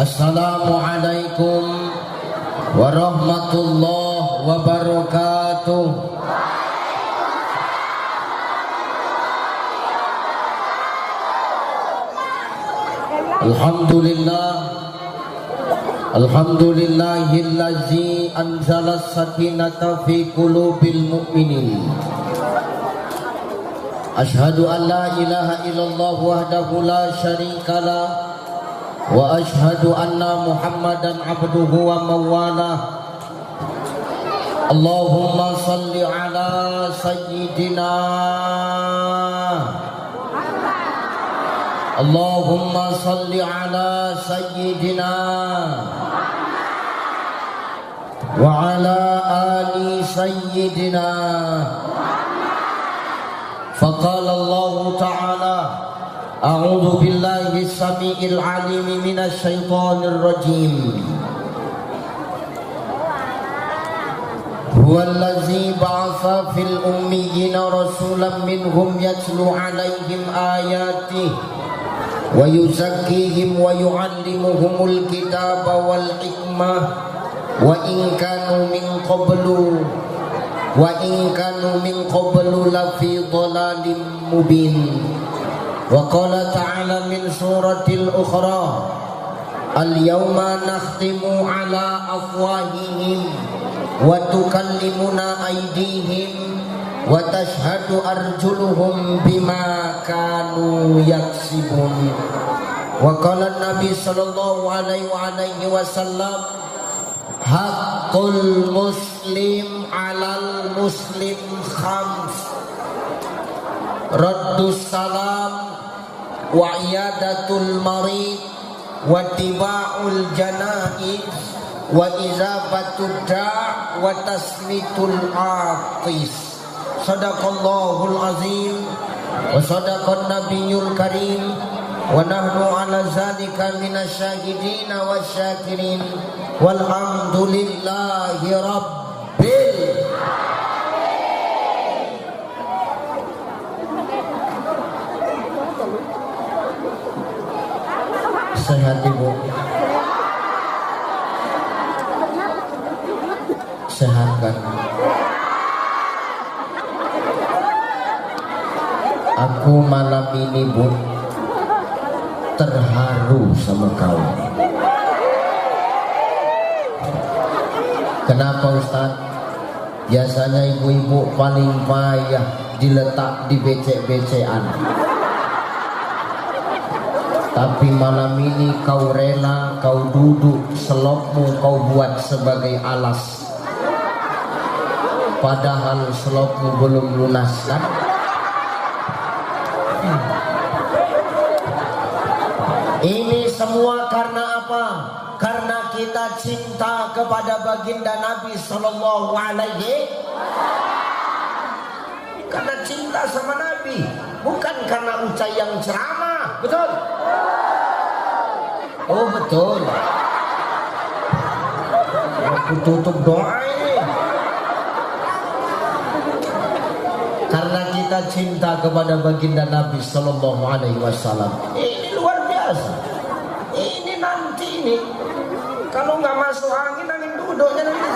Assalamualaikum warahmatullahi wabarakatuh. Alhamdulillahillazi anzala as-sakinata fi qulubil mu'minin. Ashhadu an la ilaha illallah wahdahu la syarikalah wa ashhadu anna Muhammadan abduhu wa mawalah. Allahumma salli ala sayyidina Allahumma salli ala sayyidina wa ala ali sayyidina. Faqala Allah ta'ala a'udzu billahi as-sami'il 'alim minasy syaithanir rajim. Huwallazi ba'atsa fil ummiyina rasulan minhum yatlu 'alaihim ayatihi wa yuzakkihim wa yu'allimuhumul kitaba wal hikmah wa in kanu min qablu lafi dhalalin mubin. Wa qala ta'ala min suratil ukhra al-yawma nakhtimu ala afwahihim wa tukallimuna aydihim wa tashhadu arjuluhum bima kanu yaksibun. Wa qala Nabi sallallahu alaihi wasallam haqqul muslim alal muslim khams: raddus salam wa iyadatul marid wa tiba'ul janaiz wa izabatud da' wa tasmitul atis. Sadaqallahul azim wa sadaqan nabiyyul karim wa nahnu ala zalika minasyahidin wasyakirin walhamdulillahi rabbil sehat ibu, sehat kan? Aku malam ini bu terharu sama kau. Kenapa Ustaz? Biasanya ibu-ibu paling payah diletak di becek-becekan, tapi malam ini kau rela, kau duduk, selopmu kau buat sebagai alas, padahal selopmu belum lunas kan? Ini semua karena apa? Karena kita cinta kepada baginda Nabi sallallahu alaihi. Karena cinta sama Nabi, bukan karena Ucai yang ceramah, betul? Oh betul. Aku tutup doa ini. Karena kita cinta kepada baginda Nabi sallallahu alaihi wasallam. Ini luar biasa. Ini nanti ini kalau nggak masuk angin duduknya nanti.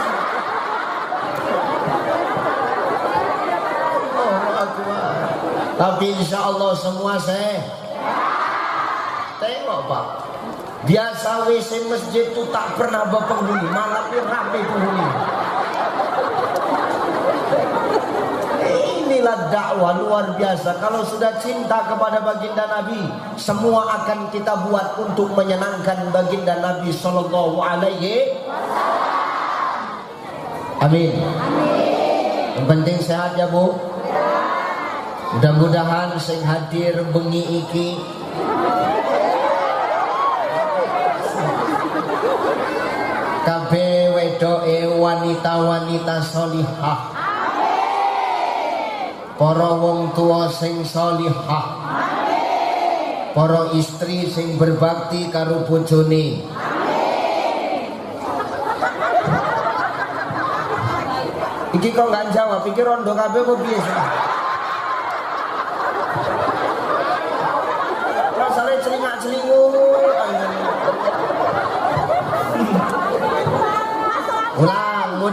Tapi insya Allah semua tengok Pak, biasa WC masjid itu tak pernah berpenghuni, malam ini ramai penghuni. Inilah dakwah luar biasa. Kalau sudah cinta kepada baginda Nabi, semua akan kita buat untuk menyenangkan baginda Nabi sallallahu alaihi. Amin. Yang penting sehat ya Bu. Mudah-mudahan sing hadir bengi iki kabeh wedoke wanita-wanita sholihah, para wong tua sing sholihah, para istri sing berbakti karo bojone. Iki kok gak jawab, pikir rondo kabeh kok piye sih? Rasane celingak-celingut.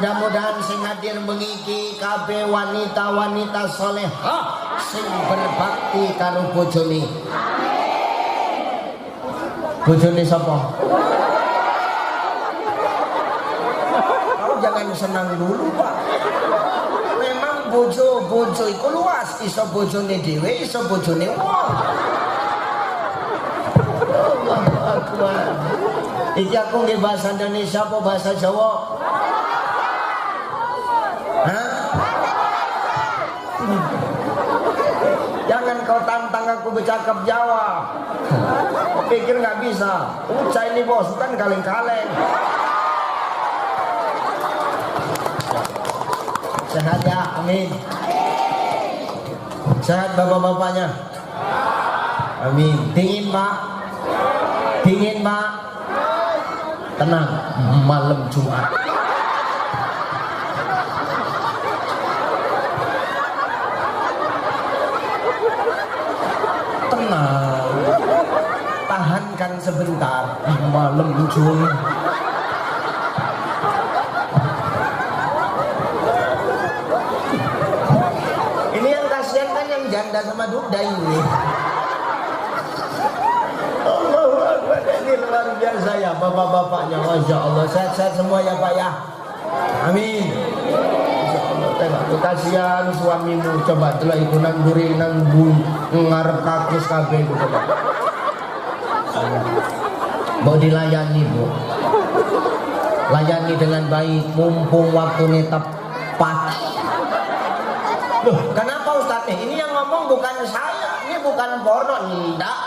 Mudah-mudahan sing hadir mengiki kabeh wanita-wanita solehah sing berbakti karo bojone. Bojone sapa? Kau jangan senang dulu, Pak. Memang bojo iku luas, iso bojone dhewe, iso bojone wong. Allahu Akbar. Iki aku nggih bahasa Indonesia apa bahasa Jawa? Hah? Jangan kau tantang aku bercakap Jawa. Pikir nggak bisa. Ucai ini bos, bukan kaleng-kaleng. Sehat ya, amin. Sehat bapak-bapaknya. Amin. Dingin Pak? Dingin Pak? Tenang, malam Jumat. Tenang, tahankan sebentar, malam Jumat. Ini yang kasihan kan yang janda sama duda ini. Allahu Akbar, ini luar biasa ya bapak-bapaknya, masya Allah. Sehat-sehat semua ya Pak ya. Amin. Tengok kasihan suamimu, coba telah iku nang duri nang ngarep kakus kabeh iku coba. Mau dilayani Bu, layani dengan baik mumpung waktunya tepat. Loh, kenapa Ustaz? Ini yang ngomong bukan saya, ini bukan porno, enggak.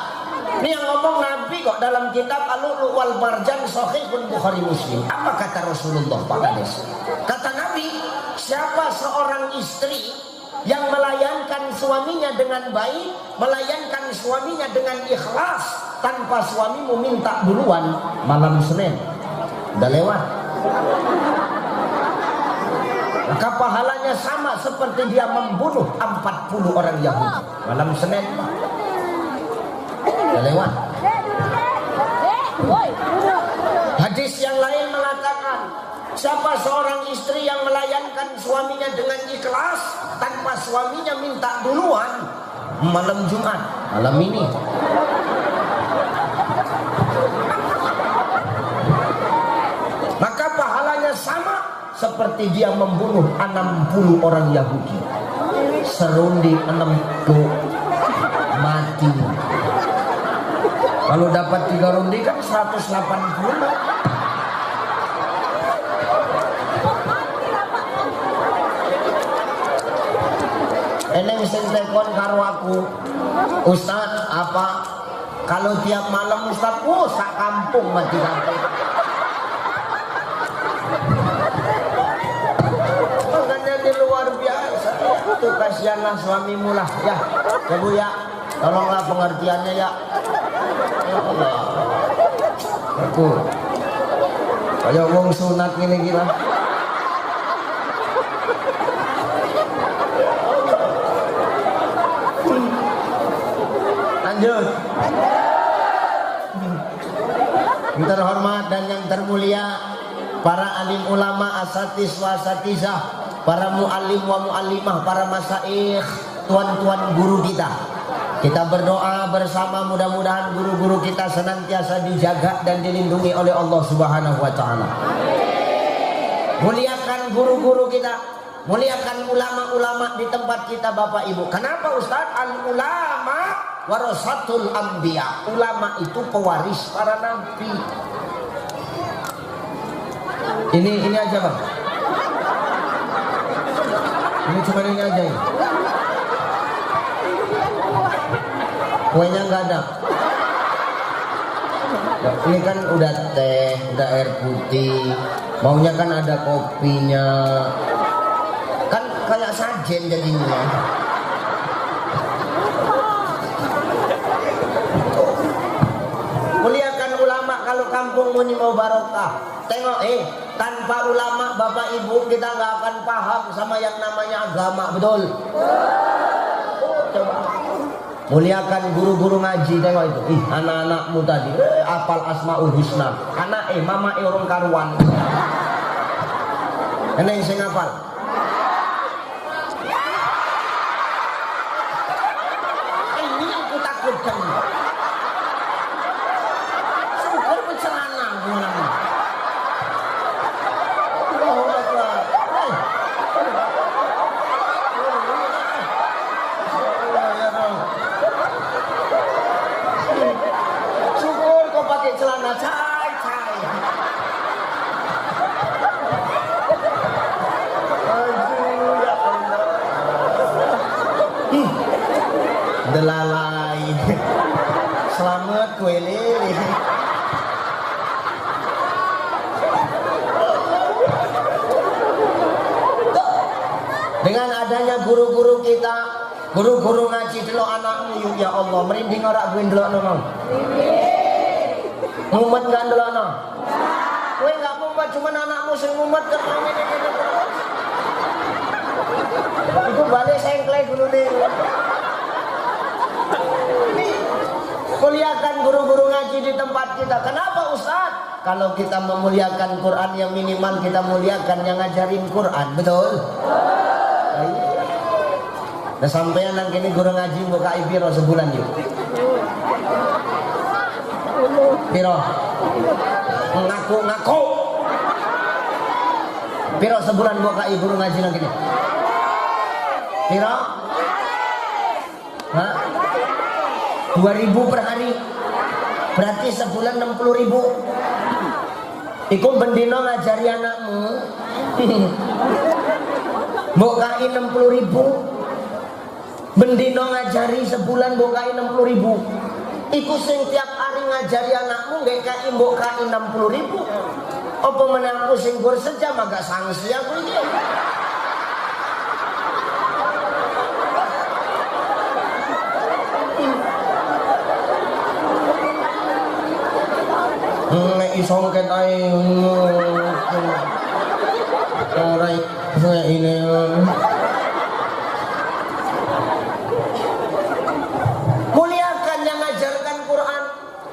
Ini yang ngomong Nabi kok dalam kitab Al-Lu'lu' wal Marjan Sahihun Bukhari Muslim. Apa kata Rasulullah Pak Kades? Kata Nabi, siapa seorang istri yang melayankan suaminya dengan baik, melayankan suaminya dengan ikhlas, tanpa suamimu minta duluan, malam Senin udah lewat, maka pahalanya sama seperti dia membunuh 40 orang Yahudi. Malam Senin udah lewat. Hadis yang lain mengatakan, siapa seorang istri yang melayankan suaminya dengan ikhlas tanpa suaminya minta duluan, malam Jumat, malam ini, maka pahalanya sama seperti dia membunuh 60 orang Yahudi. Serundi 60 mati. Kalau dapat 3 rundi kan 180. Eneng sing telepon karo aku, Ustaz, apa kalau tiap malam Ustaz, sak kampung mati kampung. Makanya di luar biasa. Itu kasihanlah suamimu lah ya. Ya Bu ya, tolonglah pengertiannya ya. Ya Allah. Aku kayak wong sunat gini gila. Lanjut. Yang terhormat dan yang termulia para alim ulama, asatiz wa asatizah, para muallim wa muallimah, para masaikh, tuan-tuan guru kita. Kita berdoa bersama, mudah-mudahan guru-guru kita senantiasa dijaga dan dilindungi oleh Allah Subhanahu wa taala. Muliakan guru-guru kita, muliakan ulama-ulama di tempat kita Bapak Ibu. Kenapa Ustaz? Al-ulama warasatul anbiya. Ulama itu pewaris para nabi. Ini aja Bang. Ini cuma ini aja ya. Kuenya nggak ada. Ini kan udah teh, udah air putih. Maunya kan ada kopinya. Kan kayak sajen jadinya. Muliakan ulama kalau kampung muni mau barokah. Tengok tanpa ulama Bapak Ibu kita nggak akan paham sama yang namanya agama, betul? Coba. Muliakan guru-guru ngaji, tengok itu. Anak-anakmu tadi apal asmaul husna. Anak mama orang karuan. Eneng sing hafal. Ini yang aku takutkan. Syukur bercelana gimana? Allahu Akbar. Syukur kau pakai celana cai. Delalai. Selamat kue lele. Dengan adanya guru-guru kita, guru-guru ngaji delok anakmu yuk ya Allah, merinding ora kowe ndelokno mau. Mumet kan ndelokno? Kowe enggak mumet, cuma anakmu sing mumet kok ngene terus. Iku balik sengklek dulu nih. Muliakan guru-guru ngaji di tempat kita. Kenapa Ustaz? Kalau kita memuliakan Quran, yang minimal kita muliakan yang ngajarin Quran, betul? Nah sampean nang kene guru ngaji buka piro sebulan yuk? Piro? Ngaku. Piro sebulan buka guru ngaji nang kene? Piro? Hah? 2.000 per hari. Berarti sebulan 60.000. Iku bendino ngajari anakmu. Bukai 60.000. Bendino ngajari sebulan bukai 60.000. Iku sing tiap hari ngajari anakmu gak kai bukai 60.000. Apa menangku sing gur sejam agak sanksi aku iki. Nek isong ket ae ora ini. Muliakan yang ngajarkan Quran.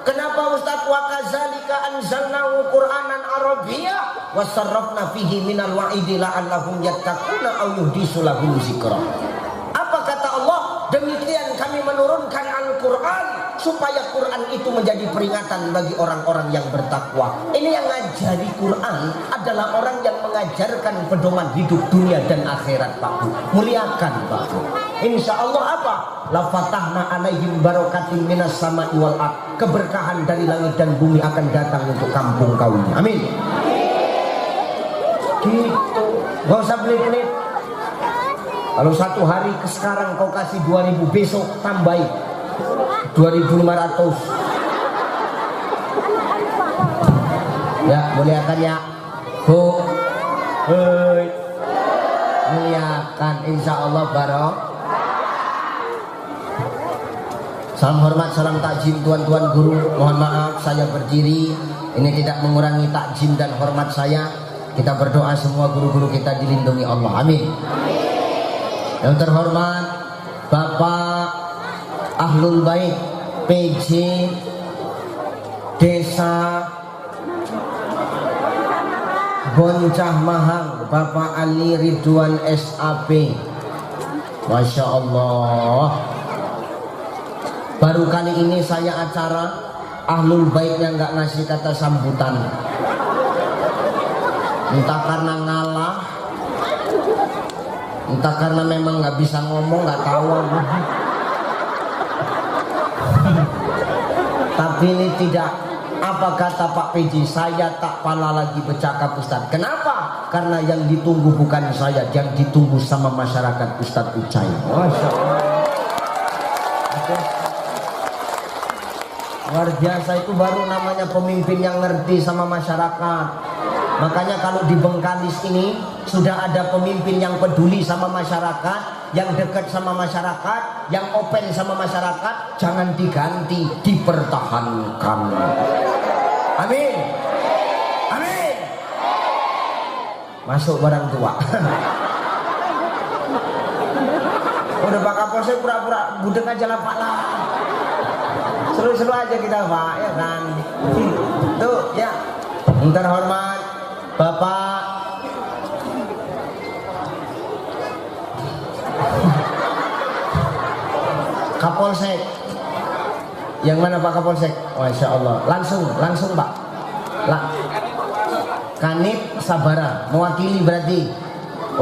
Kenapa Ustaz wa kadzalika anzalnahu Qur'anan Arabiyya wa sarrafna fihi minal wa'idi la'allahum yattaquna aw yuhdisu lahum dzikra. Apa kata Allah? Demikian kami menurunkan Al-Quran supaya Quran itu menjadi peringatan bagi orang-orang yang bertakwa. Ini yang ngajari Quran adalah orang yang mengajarkan pedoman hidup dunia dan akhirat, Pak Bu. Muliakan, Pak Bu. Insya Allah apa? La fatahna alaihim barakatin minas sama'i wal ard. Keberkahan dari langit dan bumi akan datang untuk kampung kau ini. Amin. Gitu. Gak usah pelit-pelit. Kalau satu hari ke sekarang kau kasih 2.000, besok tambahin 2.500. Ya, muliakan ya Bu. Hei. Muliakan, insya Allah barok. Salam hormat, salam takjim tuan-tuan guru. Mohon maaf saya berdiri. Ini tidak mengurangi takjim dan hormat saya. Kita berdoa semua guru-guru kita dilindungi Allah. Amin. Yang terhormat Bapak Ahlul Bait PJ Desa Boncah Mahang, Bapak Ali Ridwan SAP. Masya Allah. Baru kali ini saya acara Ahlul Bait yang nggak ngasih kata sambutan. Entah karena ngalah, entah karena memang nggak bisa ngomong, nggak tahu. Tapi ini tidak. Apa kata Pak PJ? Saya tak pala lagi bercakap Ustadz. Kenapa? Karena yang ditunggu bukan saya, yang ditunggu sama masyarakat Ustadz Ucai. Masya Allah. Luar biasa, itu baru namanya pemimpin yang ngerti sama masyarakat. Makanya kalau di Bengkalis ini sudah ada pemimpin yang peduli sama masyarakat, yang dekat sama masyarakat, yang open sama masyarakat. Jangan diganti, dipertahankan. Amin. Amin. Masuk barang tua. Udah Pak Kapolsek pura-pura budek aja lah Pak lah. Seru-seru aja kita Pak, ya kan. Tuh ya. Yang terhormat Bapak Kapolsek. Yang mana Pak Kapolsek? Masya Allah. Langsung Pak. Kanit Sabara, mewakili berarti.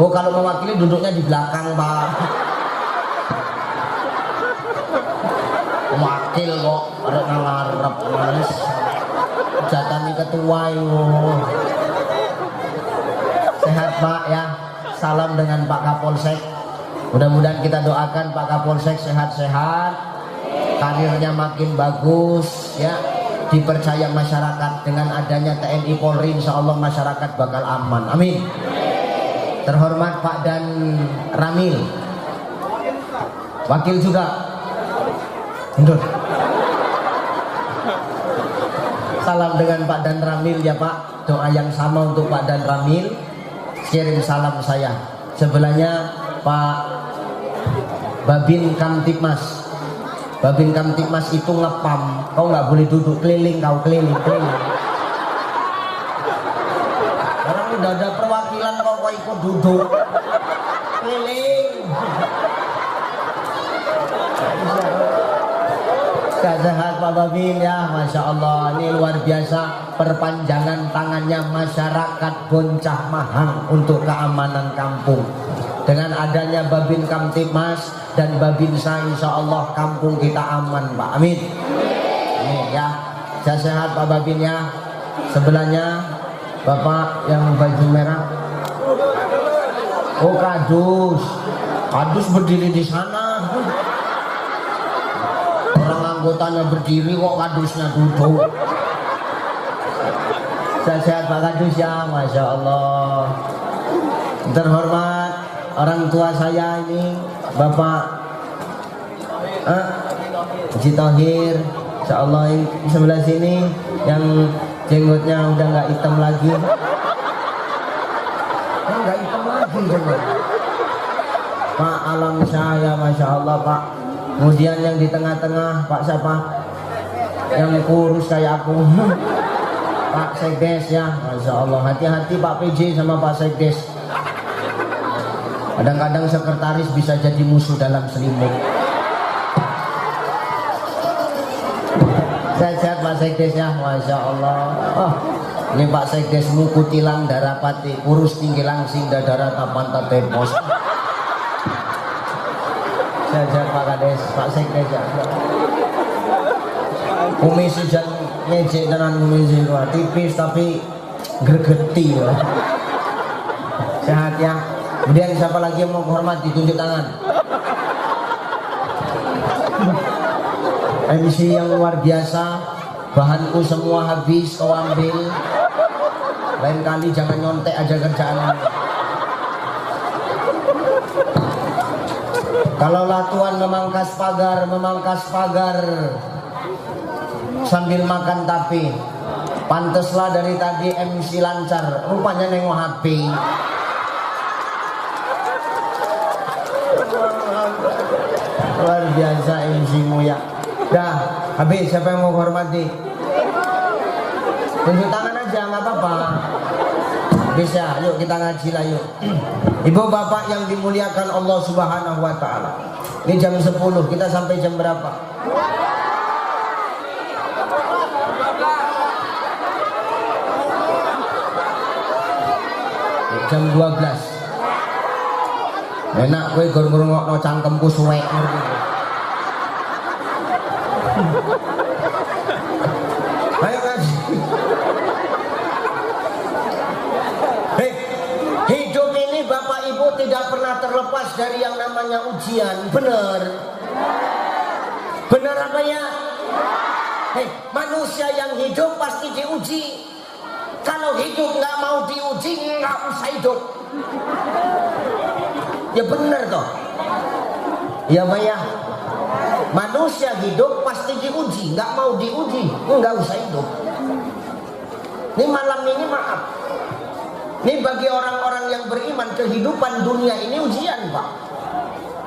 Oh kalau mewakili duduknya di belakang Pak. Wakil kok, ada ngarep manis. Jatani ketua yo. Sehat Pak ya. Salam dengan Pak Kapolsek. Mudah-mudahan kita doakan Pak Kapolsek sehat-sehat, karirnya makin bagus ya, dipercaya masyarakat. Dengan adanya TNI Polri insya Allah masyarakat bakal aman, amin. Terhormat Pak Dan Ramil, wakil juga. Mundur. Salam dengan Pak Dan Ramil ya Pak. Doa yang sama untuk Pak Dan Ramil. Kirim salam saya. Sebelahnya Pak Babin Kamtipmas. Babin Kamtipmas itu ngepam. Kau nggak boleh duduk, keliling kau, keliling. Orang udah ada perwakilan kau ikut duduk, keliling. Sehat Pak Babin ya, Masya Allah. Ini luar biasa perpanjangan tangannya masyarakat Boncah Mahang untuk keamanan kampung. Dengan adanya Babin Kamtipmas dan Babinsa, insya Allah kampung kita aman Pak, amin. Ini ya, sehat Pak Babin ya. Sebelahnya Bapak yang baju merah. Oh Kadus berdiri di sana. Anggotanya berdiri kok kadusnya duduk. Sehat Pak Kadus ya, Masya Allah. Terhormat orang tua saya ini Bapak Haji Thohir, Insya Allah di sebelah sini yang jenggotnya udah nggak hitam lagi. Nggak hitam lagi jenggot. Pak Alam saya, Masya Allah Pak. Kemudian yang di tengah-tengah Pak siapa? Yang kurus kayak aku. Pak Sekdes ya, Masya Allah. Hati-hati Pak PJ sama Pak Sekdes. Kadang-kadang sekretaris bisa jadi musuh dalam selimut. Sehat Pak Sekdes ya, Masya Allah. Oh, ini Pak Sekdes Mukutilang Darapati, kurus tinggi langsing dadara tapanta tepos. Sehat Pak Kades, Pak Sekdes ya. Komisi jan ngejek tenan komisi itu tipis tapi gregeti ya. Sehat ya. Kemudian siapa lagi yang mau hormat ditunjuk tangan. MC yang luar biasa, bahanku semua habis kau ambil. Lain kali jangan nyontek aja kerjaan. Kalaulah Tuhan memangkas pagar sambil makan tapi panteslah dari tadi MC lancar, rupanya nengok HP. Luar biasa MC-mu ya. Dah, habis siapa yang mau hormati? Tunjuk tangan aja, nggak apa-apa. Bisa, yuk kita ngaji lah yuk. Ibu bapak yang dimuliakan Allah Subhanahu wa ta'ala. Ini jam 10, kita sampai jam berapa? Jam 12. Enak kowe gur ngrungokno cangkemku suwek ngerti. Ayo ngaji. Hidup ini Bapak Ibu tidak pernah terlepas dari yang namanya ujian. Benar? Benar apa ya? Manusia yang hidup pasti diuji. Kalau hidup nggak mau diuji, nggak usah hidup. Ya benar toh. Ya Pak ya. Manusia hidup pasti diuji. Nggak mau diuji, nggak usah hidup. Ini malam ini maaf. Ini bagi orang-orang yang beriman, kehidupan dunia ini ujian Pak.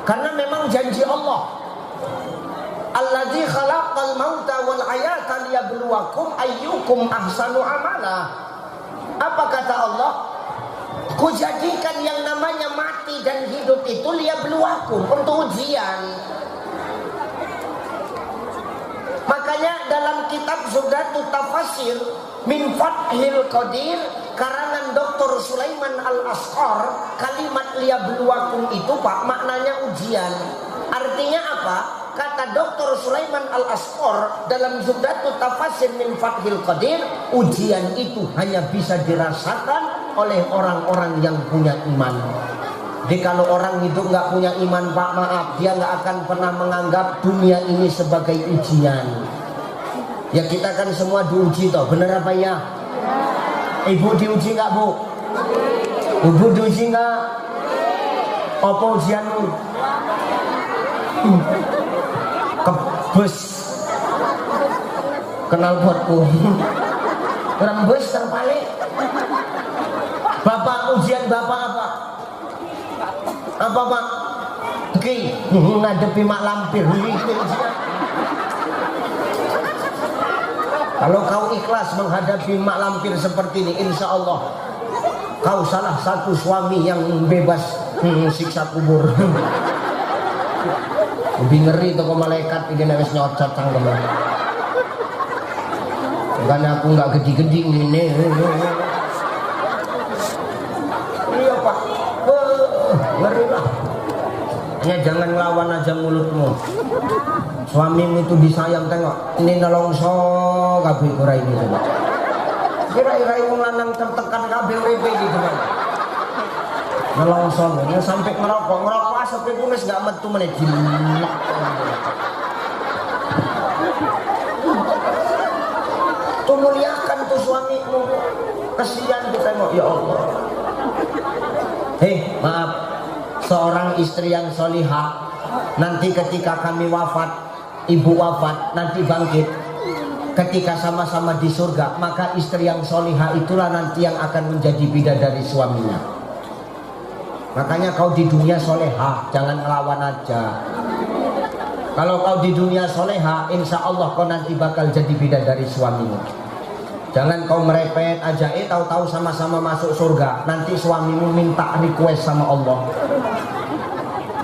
Karena memang janji Allah. Alladzi khalaqal mauta wal hayata liyabluwakum ayyukum ahsanu amala. Apa kata Allah? Kujadikan yang namanya mati dan hidup itu liyabluwakum, untuk ujian. Makanya dalam kitab Zuhdatut Tafasir min Fathil Qadir karangan Dr. Sulaiman Al-Asqar, kalimat liyabluwakum itu Pak maknanya ujian. Artinya apa? Kata Dr. Sulaiman Al-Asqar dalam Zuhdatut Tafasir min Fathil Qadir, ujian itu hanya bisa dirasakan oleh orang-orang yang punya iman. Jadi kalau orang hidup nggak punya iman Pak, maaf, dia nggak akan pernah menganggap dunia ini sebagai ujian. Ya kita kan semua diuji toh, bener apa ya? Ibu diuji nggak Bu? Ibu diuji nggak? Apa ujianmu? Kebus kenal potku. Rembus terbalik. Bapak ujian Bapak apa? Apa Pak? Oke, ngadepi mak lampir. Kalau kau ikhlas menghadapi mak lampir seperti ini, insya Allah kau salah satu suami yang bebas siksa kubur. Lebih ngeri tuh kok malaikat ini wis nyocot cangkem. Makanya aku nggak gede-gede ini. Iya Pak, ngeri lah. Hanya jangan ngelawan aja mulutmu. Suamimu itu disayang, tengok ini nelongso kabeh ora ini coba. Kira-kira wong lanang tertekan kabeh uripe iki gimana? Nelongso ya sampai ngerokok asap iku wis gak metu meneh jilek. Tuh muliakan tuh suamimu. Kasihan kita tengok ya Allah. Hei, maaf. Seorang istri yang solihah nanti ketika kami wafat, ibu wafat, nanti bangkit ketika sama-sama di surga, maka istri yang solihah itulah nanti yang akan menjadi bidadari suaminya. Makanya kau di dunia solehah, jangan ngelawan aja. Kalau kau di dunia solehah, insya Allah kau nanti bakal jadi bidadari suamimu. Jangan kau merepet aja, tahu-tahu sama-sama masuk surga, nanti suamimu minta request sama Allah.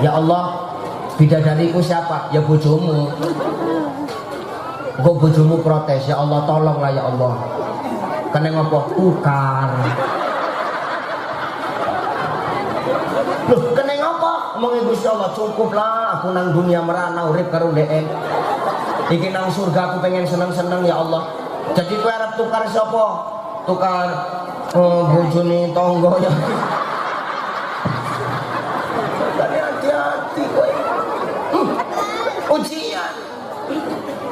Ya Allah, bidadariku siapa? Ya bojomu. Kok bojomu protes, ya Allah tolonglah ya Allah. Kene ngopo? Tukar. Loh, kene ngopo? Ngomong Gusti Allah, cukuplah aku nang dunia merana urip karo dhek. Iki nang surga aku pengen seneng-seneng ya Allah. Jadi kowe arep tukar sapa? Tukar bojone tangga ya. Hati-hati kowe. Ujian.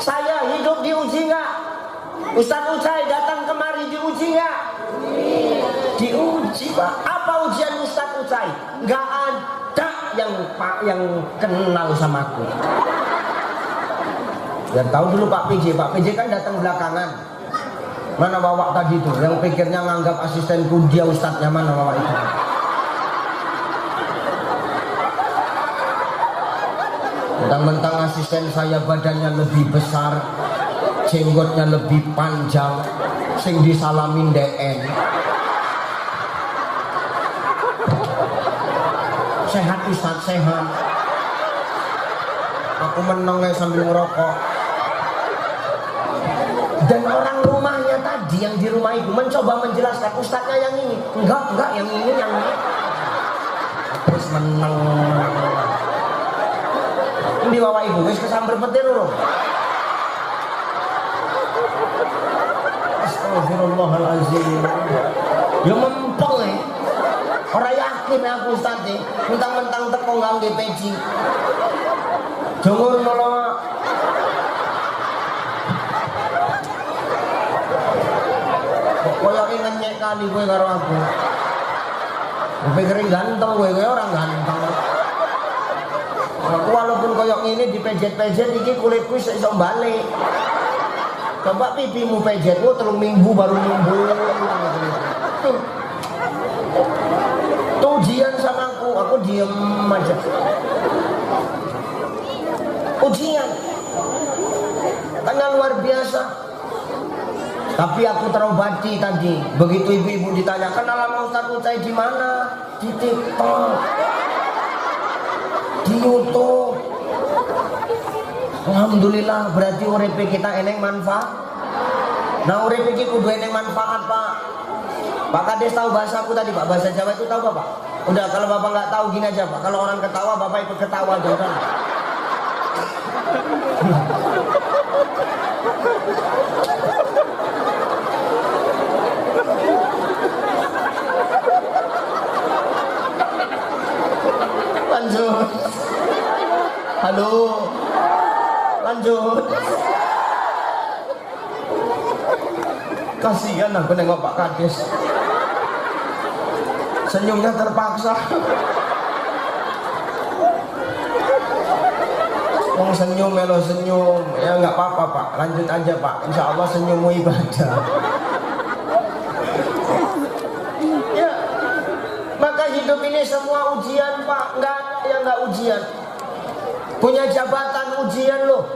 Saya hidup diuji enggak? Ustaz Ucai datang kemari diuji enggak? Diuji Pak. Apa ujian Ustaz Ucai? Enggak ada yang kenal sama aku. Dan tahu dulu Pak PJ kan datang belakangan. Mana bawa tadi itu yang pikirnya nganggap asistenku dia ustadznya, mana bawa itu? Mentang-mentang asisten saya badannya lebih besar, jenggotnya lebih panjang, sing disalamin DN. Sehat Ustaz, sehat. Aku menang sambil ngerokok. Dan orang rumahnya tadi yang di rumah itu mencoba menjelaskan, ustadznya yang ini, enggak yang ini. Terus menang. Ini bawa ibu, wis kesambar petir lho. Astagfirullahalazim. Ya mempeng Orang yakin aku ustadz mentang-mentang teko ngangge peci. Jongur nolong. Koyoke ngenyek kali kowe karo aku. Pikir ganteng kowe orang ganteng. Aku walaupun koyok ini dipejet-pejet iki kulitku iso balik. Coba pipimu pejetmu 3 minggu baru numbuh. Tuh ujian sama aku diem aja. Ujian. Karena luar biasa. Tapi aku terobati tadi. Begitu ibu-ibu ditanya, kenal sama Ustaz Ucai di mana? Di TikTok, di YouTube. Alhamdulillah, berarti urip kita eneng manfaat. Nah, urip iki kudu eneng manfaat, Pak. Pak Kades tahu bahasaku tadi, Pak. Bahasa Jawa itu tahu, Pak? Udah, kalau Bapak nggak tahu gini aja, Pak. Kalau orang ketawa, Bapak ikut ketawa aja udah. Lanjut. Halo. Lanjut. Kasihan aku nengok Pak Kades. Senyumnya terpaksa. Mau senyum, melo senyum. Ya nggak apa-apa, Pak. Lanjut aja, Pak. Insya Allah senyummu ibadah. Ya. Maka hidup ini semua ujian, Pak. Nggak ada yang nggak ujian. Punya jabatan ujian loh.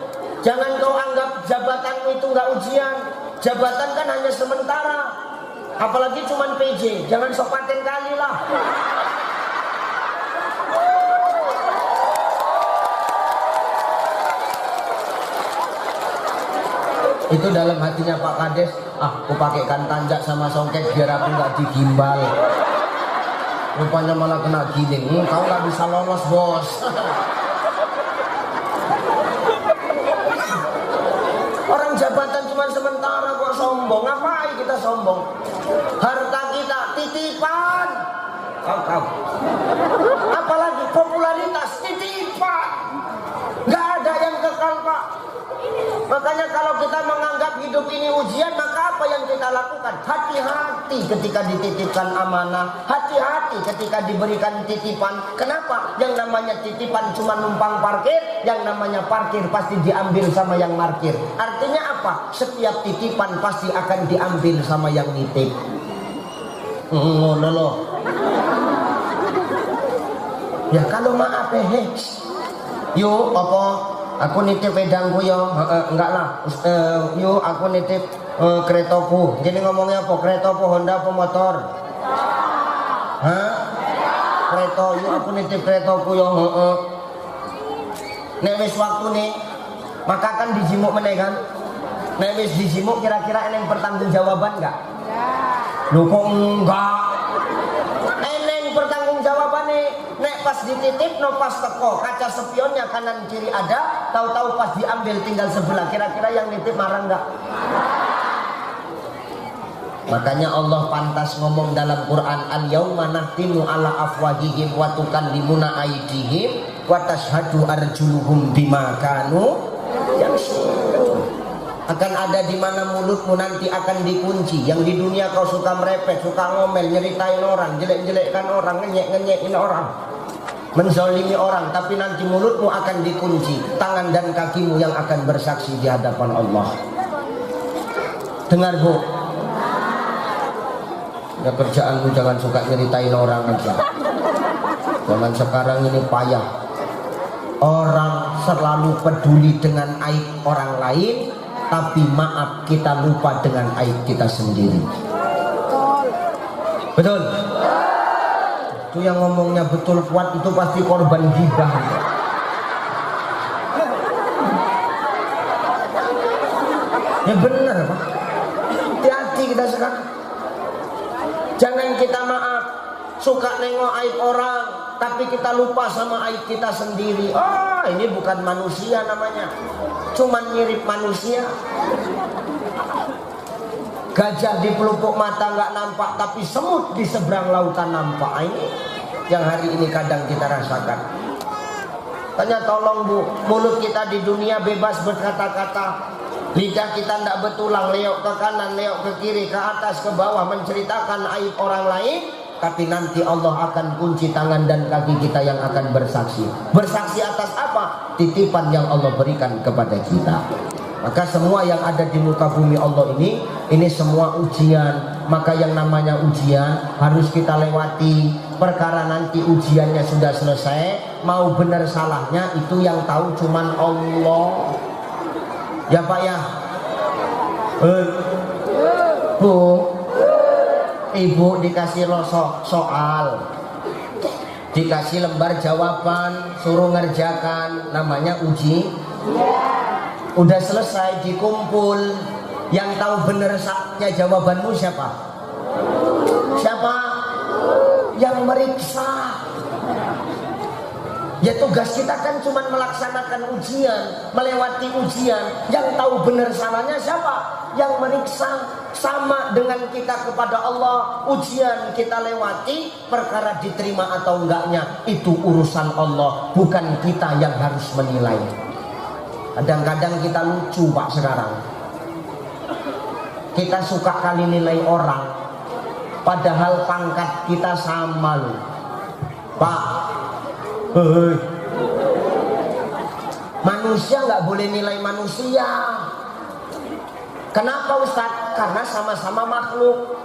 Jangan kau anggap jabatanmu itu nggak ujian. Jabatan kan hanya sementara. Apalagi cuman PJ. Jangan sok paten kali lah. Itu dalam hatinya Pak Kades. Aku pakaikan tanjak sama songket biar aku nggak digimbal. Rupanya malah kena giling. Kau nggak bisa lolos, bos. Orang jabatan cuma sementara kok sombong. Ngapain kita sombong? Harta kita titipan. Kau. Apalagi popularitas titipan. Nggak ada yang kekal, Pak. Makanya kalau kita menganggap hidup ini ujian, maka apa yang kita lakukan? Hati-hati ketika dititipkan amanah. Hati-hati ketika diberikan titipan. Kenapa? Yang namanya titipan cuma numpang parkir. Yang namanya parkir pasti diambil sama yang parkir. Artinya apa? Setiap titipan pasti akan diambil sama yang nitip. Ngono loh. Ya kalau maaf yuk apa? Aku nitip pedangku yo, enggak lah. Yuk aku nitip keretaku. Jadi ngomongnya apa? Kereta apa? Honda apa motor? Hah? Kereta. Yuk aku nitip keretaku yo. Nek wis waktu nih, maka kan dijimuk meneh kan? Nek wis dijimuk kira-kira eneng pertanggungjawaban enggak? Loh kok enggak? Eneng pertanggungjawaban nih. Nek pas dititip no pas teko kaca spionnya kanan kiri ada, tahu-tahu pas diambil tinggal sebelah. Kira-kira yang nitip marah enggak? Makanya Allah pantas ngomong dalam Quran, al-yauma nahtinu ala afwahihim wa tukallimuna aydihim wa tashhadu arjuluhum bima kanu yaksibun. Akan ada di mana mulutmu nanti akan dikunci. Yang di dunia kau suka merepet, suka ngomel, nyeritain orang, jelek-jelekkan orang, ngenyek-ngenyekin orang, menzalimi orang, tapi nanti mulutmu akan dikunci, tangan dan kakimu yang akan bersaksi di hadapan Allah. Dengar, Bu. Ya kerjaanmu jangan suka nyeritain orang aja. Zaman sekarang ini payah. Orang selalu peduli dengan aib orang lain, tapi maaf kita lupa dengan aib kita sendiri. Betul? Itu yang ngomongnya betul kuat itu pasti korban gibah. Ya benar, Pak. Hati-hati kita sekarang. Jangan kita maaf suka nengok aib orang, tapi kita lupa sama aib kita sendiri. Oh, ini bukan manusia namanya. Cuman mirip manusia. Gajah di pelupuk mata nggak nampak, tapi semut di seberang lautan nampak. Ini yang hari ini kadang kita rasakan. Tanya tolong, Bu, mulut kita di dunia bebas berkata-kata, lidah kita tidak betulang, leok ke kanan, leok ke kiri, ke atas, ke bawah, menceritakan aib orang lain. Tapi nanti Allah akan kunci tangan dan kaki kita yang akan bersaksi. Bersaksi atas apa? Titipan yang Allah berikan kepada kita. Maka semua yang ada di muka bumi Allah ini semua ujian. Maka yang namanya ujian harus kita lewati. Perkara nanti ujiannya sudah selesai, mau benar salahnya itu yang tahu cuman Allah. Ya Pak ya. Bu, Ibu dikasih soal, dikasih lembar jawaban, suruh ngerjakan, namanya ujian. Udah selesai dikumpul, yang tahu bener saatnya jawabanmu siapa? Siapa? Yang meriksa. Ya tugas kita kan cuma melaksanakan ujian, melewati ujian. Yang tahu benar salahnya siapa? Yang meriksa. Sama dengan kita kepada Allah, ujian kita lewati, perkara diterima atau enggaknya itu urusan Allah, bukan kita yang harus menilai. Kadang-kadang kita lucu Pak sekarang. Kita suka kali nilai orang, padahal pangkat kita sama loh. Pak, manusia nggak boleh nilai manusia. Kenapa Ustaz? Karena sama-sama makhluk.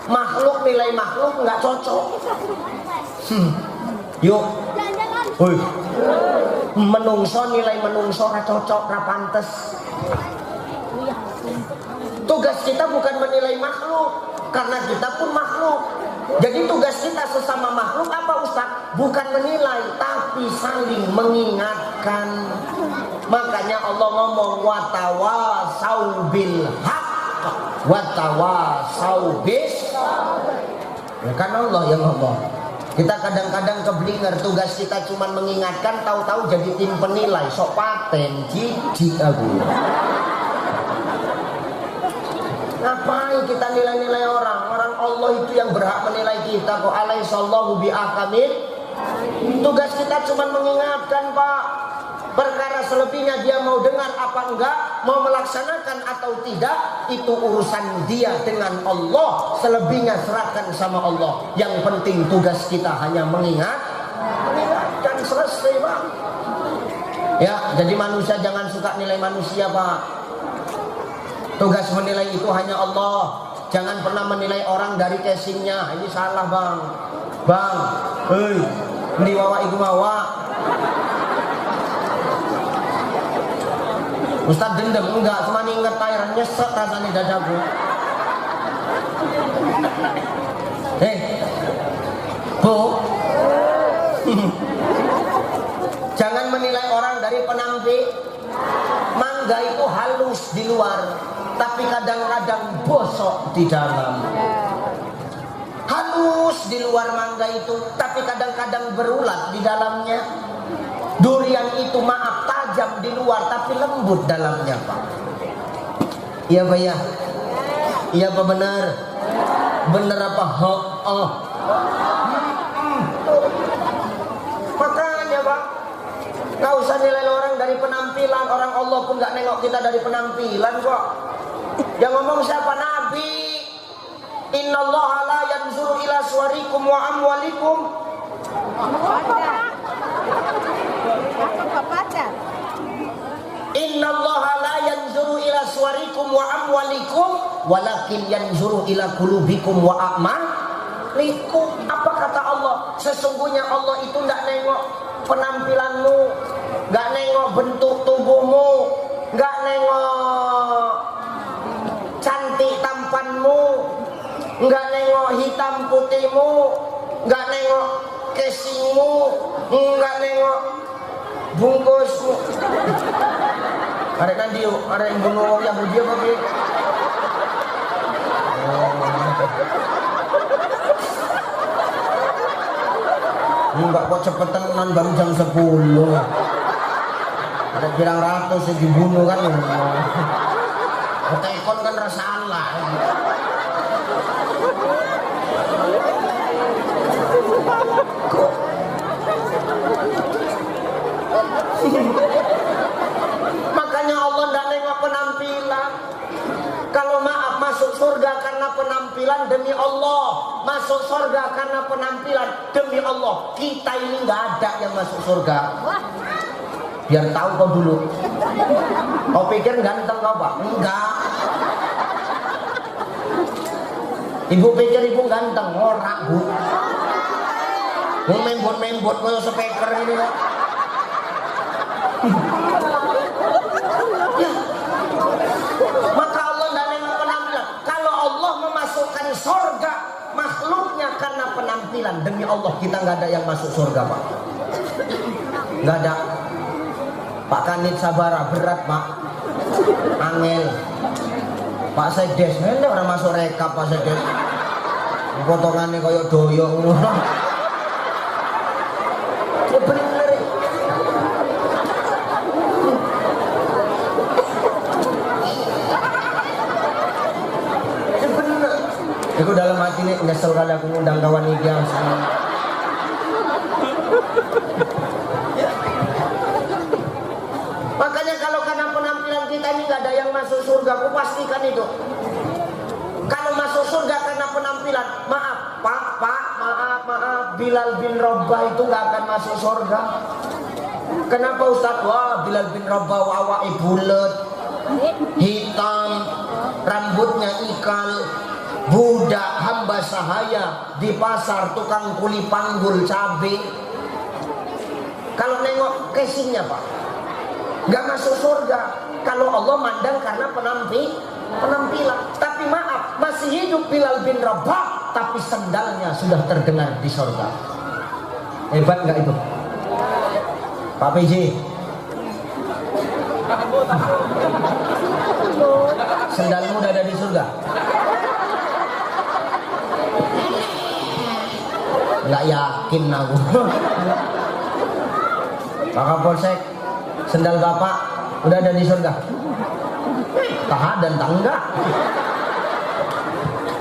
Makhluk nilai makhluk nggak cocok. Yuk, menungso nilai menungso nggak cocok, nggak pantes. Tugas kita bukan menilai makhluk, karena kita pun makhluk. Jadi tugas kita sesama makhluk apa Ustaz? Bukan menilai, tapi saling mengingatkan. Makanya Allah ngomong watawasau bil haqq watawasau bis. Ya kan Allah yang ngomong. Kita kadang-kadang keblinger, tugas kita cuma mengingatkan, tahu-tahu jadi tim penilai, sok paten, jijik aku. Ngapain kita nilai-nilai orang? Orang Allah itu yang berhak menilai kita kok. Alaihissallahu bi'akamid. Tugas kita cuma mengingatkan Pak. Perkara selebihnya dia mau dengar apa enggak, mau melaksanakan atau tidak, itu urusan dia dengan Allah. Selebihnya serahkan sama Allah. Yang penting tugas kita hanya mengingatkan, selesai Pak. Ya, jadi manusia jangan suka nilai manusia Pak. Tugas menilai itu hanya Allah. Jangan pernah menilai orang dari casingnya. Ini salah Bang. Bang, beli wawa iku wawa. Ustaz dendam enggak, cuma ingat air nyesek rasanya dadaku. Bu, jangan menilai orang dari penampilan. Mangga itu halus di luar, tapi kadang-kadang bosok di dalam. Halus di luar mangga itu, tapi kadang-kadang berulat di dalamnya. Durian itu maaf tajam di luar, tapi lembut dalamnya Pak. Iya Pak ya? Iya Pak benar? Benar apa? Oh. Makanya Pak, gak usah nilai orang dari penampilan. Orang Allah pun gak nengok kita dari penampilan kok. Yang ngomong siapa? Nabi. Innallaha la yanzuru ila suwarikum wa amwalikum. Innallaha la yanzuru ila suwarikum wa amwalikum walakin yanzuru ila qulubikum wa a'malikum. Apa kata Allah? Sesungguhnya Allah itu enggak nengok penampilanmu, enggak nengok bentuk tubuhmu, enggak nengok cantik tampanmu, enggak nengok hitam putihmu, enggak nengok casingmu, enggak nengok bungkusmu. Ada nanti yuk, ada yang bengong yang berdia bagi. Enggak kok cepetan nan baru jam 10. Ada pirang ratus yang dibunuh kan. Tekon kan rasa Allah. Makanya Allah tidak nengok penampilan. Kalau maaf masuk surga karena penampilan demi Allah, masuk surga karena penampilan demi Allah. Kita ini nggak ada yang masuk surga. Biar tahu kau dulu. Kau pikir ganteng kau Pak? Enggak. Ibu pikir ibu ganteng, ngorak Bu. Mau membot-membot kayak speaker ini kok. Ya. Maka Allah tidak nengok penampilan. Kalau Allah memasukkan surga makhluknya karena penampilan, demi Allah kita nggak ada yang masuk surga Pak. Nggak ada. Pak Kanit Sabara berat Pak. Angel. Pak Sedes, ini orang masuk rekap Pak Sedes. Potongannya kayak doyong. Ya bener. Ya bener. Aku dalam hati ini nyesel kali aku ngundang kawan ini semua. Makanya kalau karena penampilan kita ini nggak ada yang masuk surga, aku pastikan itu. Kalau masuk surga karena penampilan, maaf Pak, maaf, Bilal bin Rabah itu nggak akan masuk surga. Kenapa Ustaz? Wah, Bilal bin Rabah awake bulet, hitam, rambutnya ikal, budak hamba sahaya di pasar tukang kuli panggul cabai. Kalau nengok casingnya Pak, nggak masuk surga. Kalau Allah mandang karena penampilan. Tapi maaf, masih hidup Bilal bin Rabah, tapi sendalnya sudah terdengar di surga. Hebat nggak itu? Pak PJ. Sendalmu udah ada di surga? Nggak yakin aku. Pak Kapolsek, sendal Bapak udah ada di surga? Tahan dan tangga.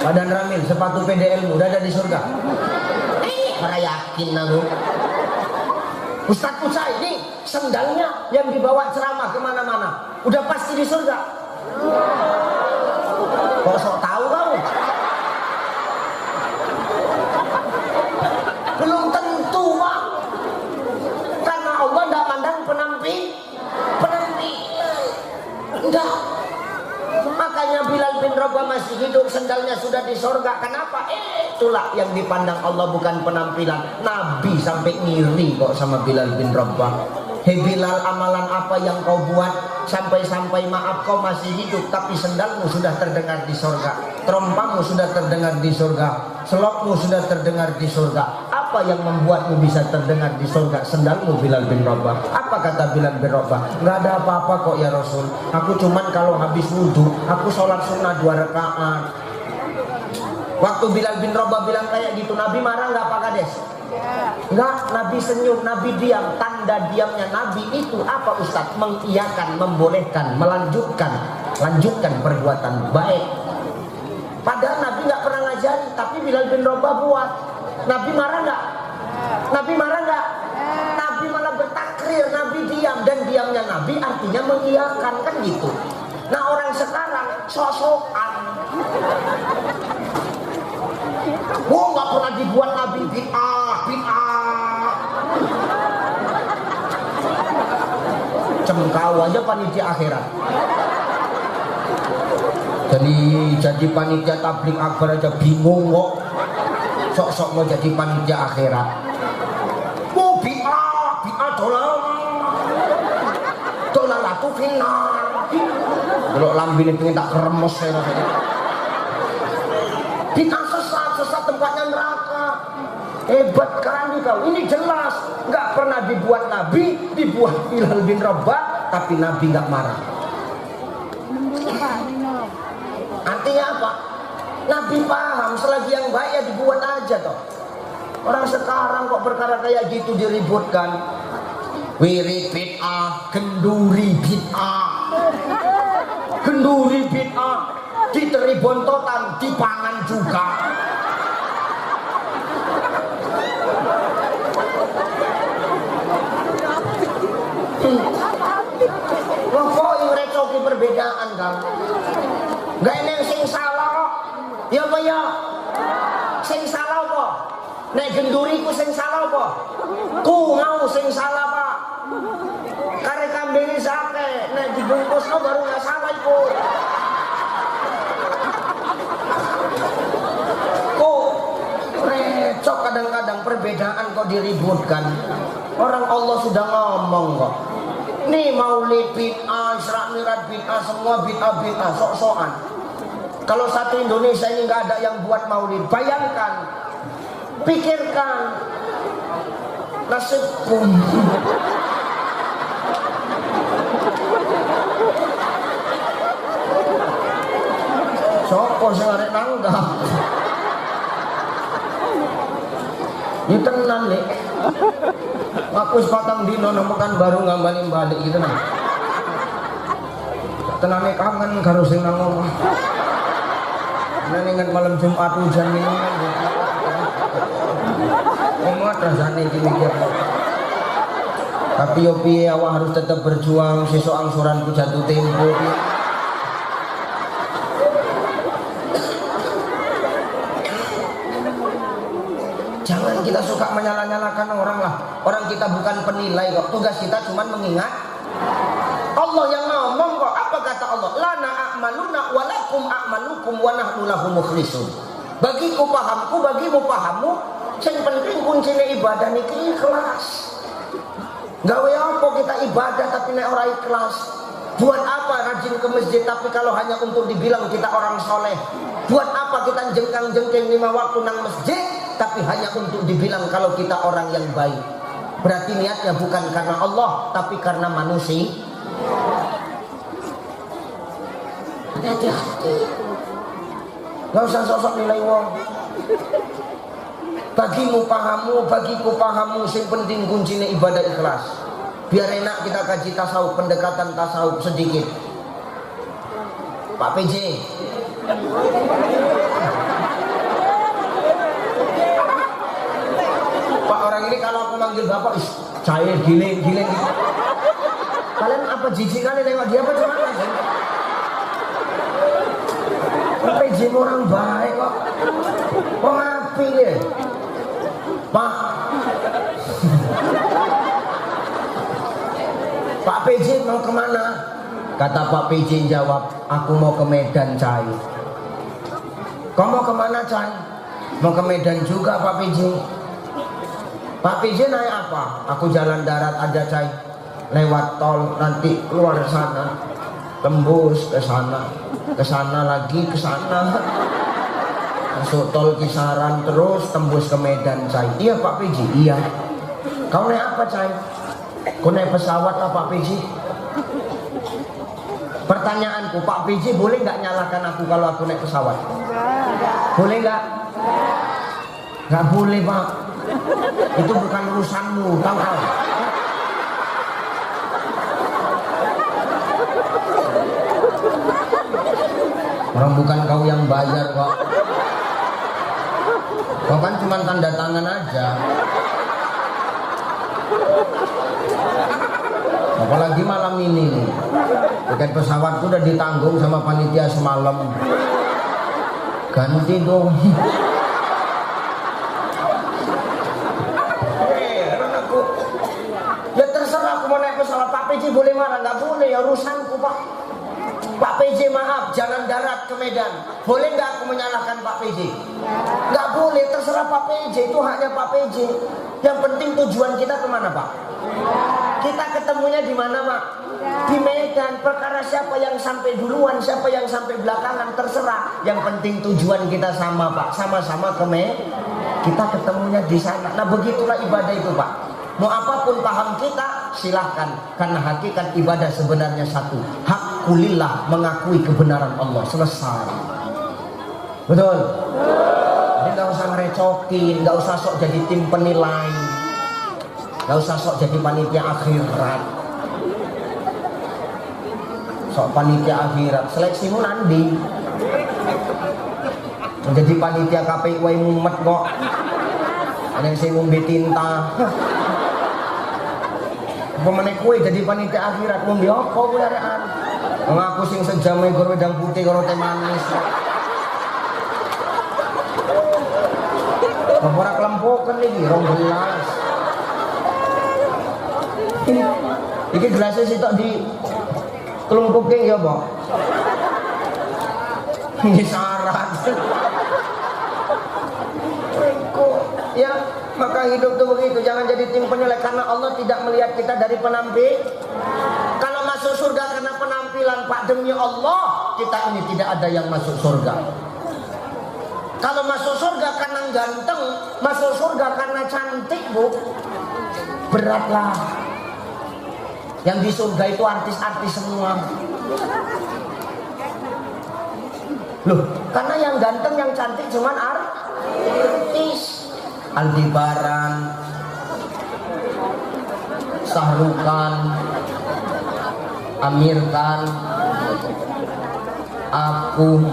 Badan Ramil, sepatu PDL udah ada di surga? Nggak yakin aku. Ustadz ini sendalnya yang dibawa ceramah kemana-mana udah pasti di surga. Kok sok tahu kamu? Belum tentu Pak. Karena Allah tidak mandang penampilan. Enggak. Makanya Bilal bin Rabah masih hidup, sendalnya sudah di surga. Kenapa? Itulah yang dipandang Allah, bukan penampilan. Nabi sampai ngiri kok sama Bilal bin Rabah. Hei Bilal, amalan apa yang kau buat sampai-sampai maaf kau masih hidup, tapi sendalmu sudah terdengar di surga, terompamu sudah terdengar di surga, selopmu sudah terdengar di surga. Apa yang membuatmu bisa terdengar di surga? Sendalmu Bilal bin Rabah. Apa kata Bilal bin Rabah? Nggak ada apa-apa kok ya Rasul. Aku cuman kalau habis wudhu, aku sholat sunnah 2 rakaat. Waktu Bilal bin Rabah bilang kayak gitu, Nabi marah nggak Pak Kades? Enggak, Nabi senyum, Nabi diam. Tanda diamnya Nabi itu apa Ustaz? Mengiyakan, membolehkan, lanjutkan perbuatan baik. Padahal Nabi nggak pernah ngajari, tapi Bilal bin Rabah buat. Nabi marah nggak? Nabi marah nggak? Nabi malah bertakrir, Nabi diam, dan diamnya Nabi artinya mengiyakan, kan gitu. Nah orang sekarang sok-sokan. Oh nggak pernah dibuat Nabi, bid'ah. Cengkau aja panitia akhirat. Jadi panitia tablik akbar aja bingung kok. Sok-sok mau jadi panitia akhirat. Oh bid'ah dolan latu final. Kalau lambine pengen tak keremos saya rasanya. Bid'ah sesat tempatnya neraka. Hebat kali kau. Ini jelas nggak pernah dibuat Nabi, dibuat Bilal bin Rabah, tapi Nabi nggak marah. Artinya apa? Nabi paham selagi yang baik ya dibuat aja toh. Orang sekarang kok perkara kayak gitu diributkan. Wirid bid'ah, kenduri bid'ah, diteri bontotan, dipangan juga. Kok ngerecoki perbedaan kan? Gak ini sing salah kok. Ya apa ya? Sing salah kok. Nek genduriku sing salah kok. Ku mau sing salah Pak. Kare kambing sate, nek dibungkusno baru gak salah iku. Kok recok kadang-kadang perbedaan kok diributkan. Orang Allah sudah ngomong kok. Nih maulid bid'ah, Isra Mi'raj bid'ah, semua bid'ah, sok-sokan. Kalau satu Indonesia ini nggak ada yang buat maulid, bayangkan, pikirkan nasibku. Sopo sing arek nanggap. Ini tenan nih. Aku sepatang dino nemukan baru ngambani balik gitu nah. Tenane kangen karo sing nang omah. Nek inget malam Jumat hujan ini kan. Muat rasane iki mikir. Tapi yo piye awak harus tetap berjuang sesuk angsuranku jatuh tempo. Jangan kita suka menyala-nyalakan orang lah. Orang kita bukan penilai kok. Tugas kita cuma mengingat Allah yang ngomong kok. Apa kata Allah? Lana a'maluna walakum a'malukum wa nahnu lahu mukhlisun. Bagiku pahamku, bagimu pahammu. Yang penting kuncinya ibadah niki ikhlas. Gawe apa kita ibadah tapi nek ora ikhlas? Buat apa rajin ke masjid tapi kalau hanya untuk dibilang kita orang soleh? Buat apa kita jengkang-jengking 5 waktu nang masjid tapi hanya untuk dibilang kalau kita orang yang baik? Berarti niatnya bukan karena Allah tapi karena manusia. Hati-hati. Gak usah sosok nilai wong. Bagimu pahamu, bagiku pahamu, yang penting kuncinya ibadah ikhlas. Biar enak kita kaji tasawuf, pendekatan tasawuf sedikit. Pak PJ. Pak, orang ini kalau aku manggil bapak, cair, giling. Kalian apa jijik kali nengok dia apa cuma aja? Pak PJ orang baik kok. Kok ngapi ya? Pak Pak PJ mau kemana? Kata Pak PJ jawab, aku mau ke Medan Cai. Kau mau kemana Cai? Mau ke Medan juga Pak PJ. Pak PJ naik apa? Aku jalan darat aja Cai. Lewat tol nanti keluar sana, tembus ke sana lagi ke sana. Masuk tol Kisaran terus tembus ke Medan Cai. Iya Pak PJ, iya. Kau naik apa Cai? Kau naik pesawat lah Pak PJ. Pertanyaanku, Pak PJ boleh nggak nyalakan aku kalau aku naik pesawat? Boleh nggak? Nggak boleh Pak. Itu bukan urusanmu, tahu kau? Orang bukan kau yang bayar kok. Kau kan cuma tanda tangan aja. Apalagi malam ini nih. Tiket pesawatku udah ditanggung sama panitia semalam. Ganti dong. Aku. Ya terserah aku mau naik pesawat. Pak PJ boleh marah? Nggak boleh, ya urusanku Pak. Pak PJ maaf, jalan darat ke Medan. Boleh nggak aku menyalahkan Pak PJ? Nggak boleh, terserah Pak PJ. Itu haknya Pak PJ. Yang penting tujuan kita kemana Pak? Kita ketemunya di mana Pak? Di Medan. Perkara siapa yang sampai duluan, siapa yang sampai belakangan, terserah. Yang penting tujuan kita sama Pak. Sama-sama ke Medan. Kita ketemunya di sana. Nah begitulah ibadah itu Pak. Mau apapun paham kita, silahkan. Karena hakikat ibadah sebenarnya satu. Hakulillah, mengakui kebenaran Allah. Selesai. Betul? Jadi gak usah ngerecokin, gak usah sok jadi tim penilai, gak usah sok jadi panitia akhirat. Sok panitia akhirat, seleksimu nanti. Menjadi panitia KPU mumet kok. Ada yang saya ngombe tinta. Pemenek kue jadi panitia akhirat ngombe apa kowe arekan? Ngaku sing sejame gor wedang putih karo teh manis. Ora kelempoken iki 2 gelas. Iki gelasnya sitok di kelumpuke ya, Pak. Ini syarat. Ya, maka hidup tuh begitu. Jangan jadi tim penilai karena Allah tidak melihat kita dari penampil. Kalau masuk surga karena penampilan, Pak, demi Allah kita ini tidak ada yang masuk surga. Kalau masuk surga karena ganteng, masuk surga karena cantik, Bu, beratlah. Yang di surga itu artis-artis semua. Loh, karena yang ganteng yang cantik cuman artis. Aldebaran, Sahrukan, Amir Khan, aku.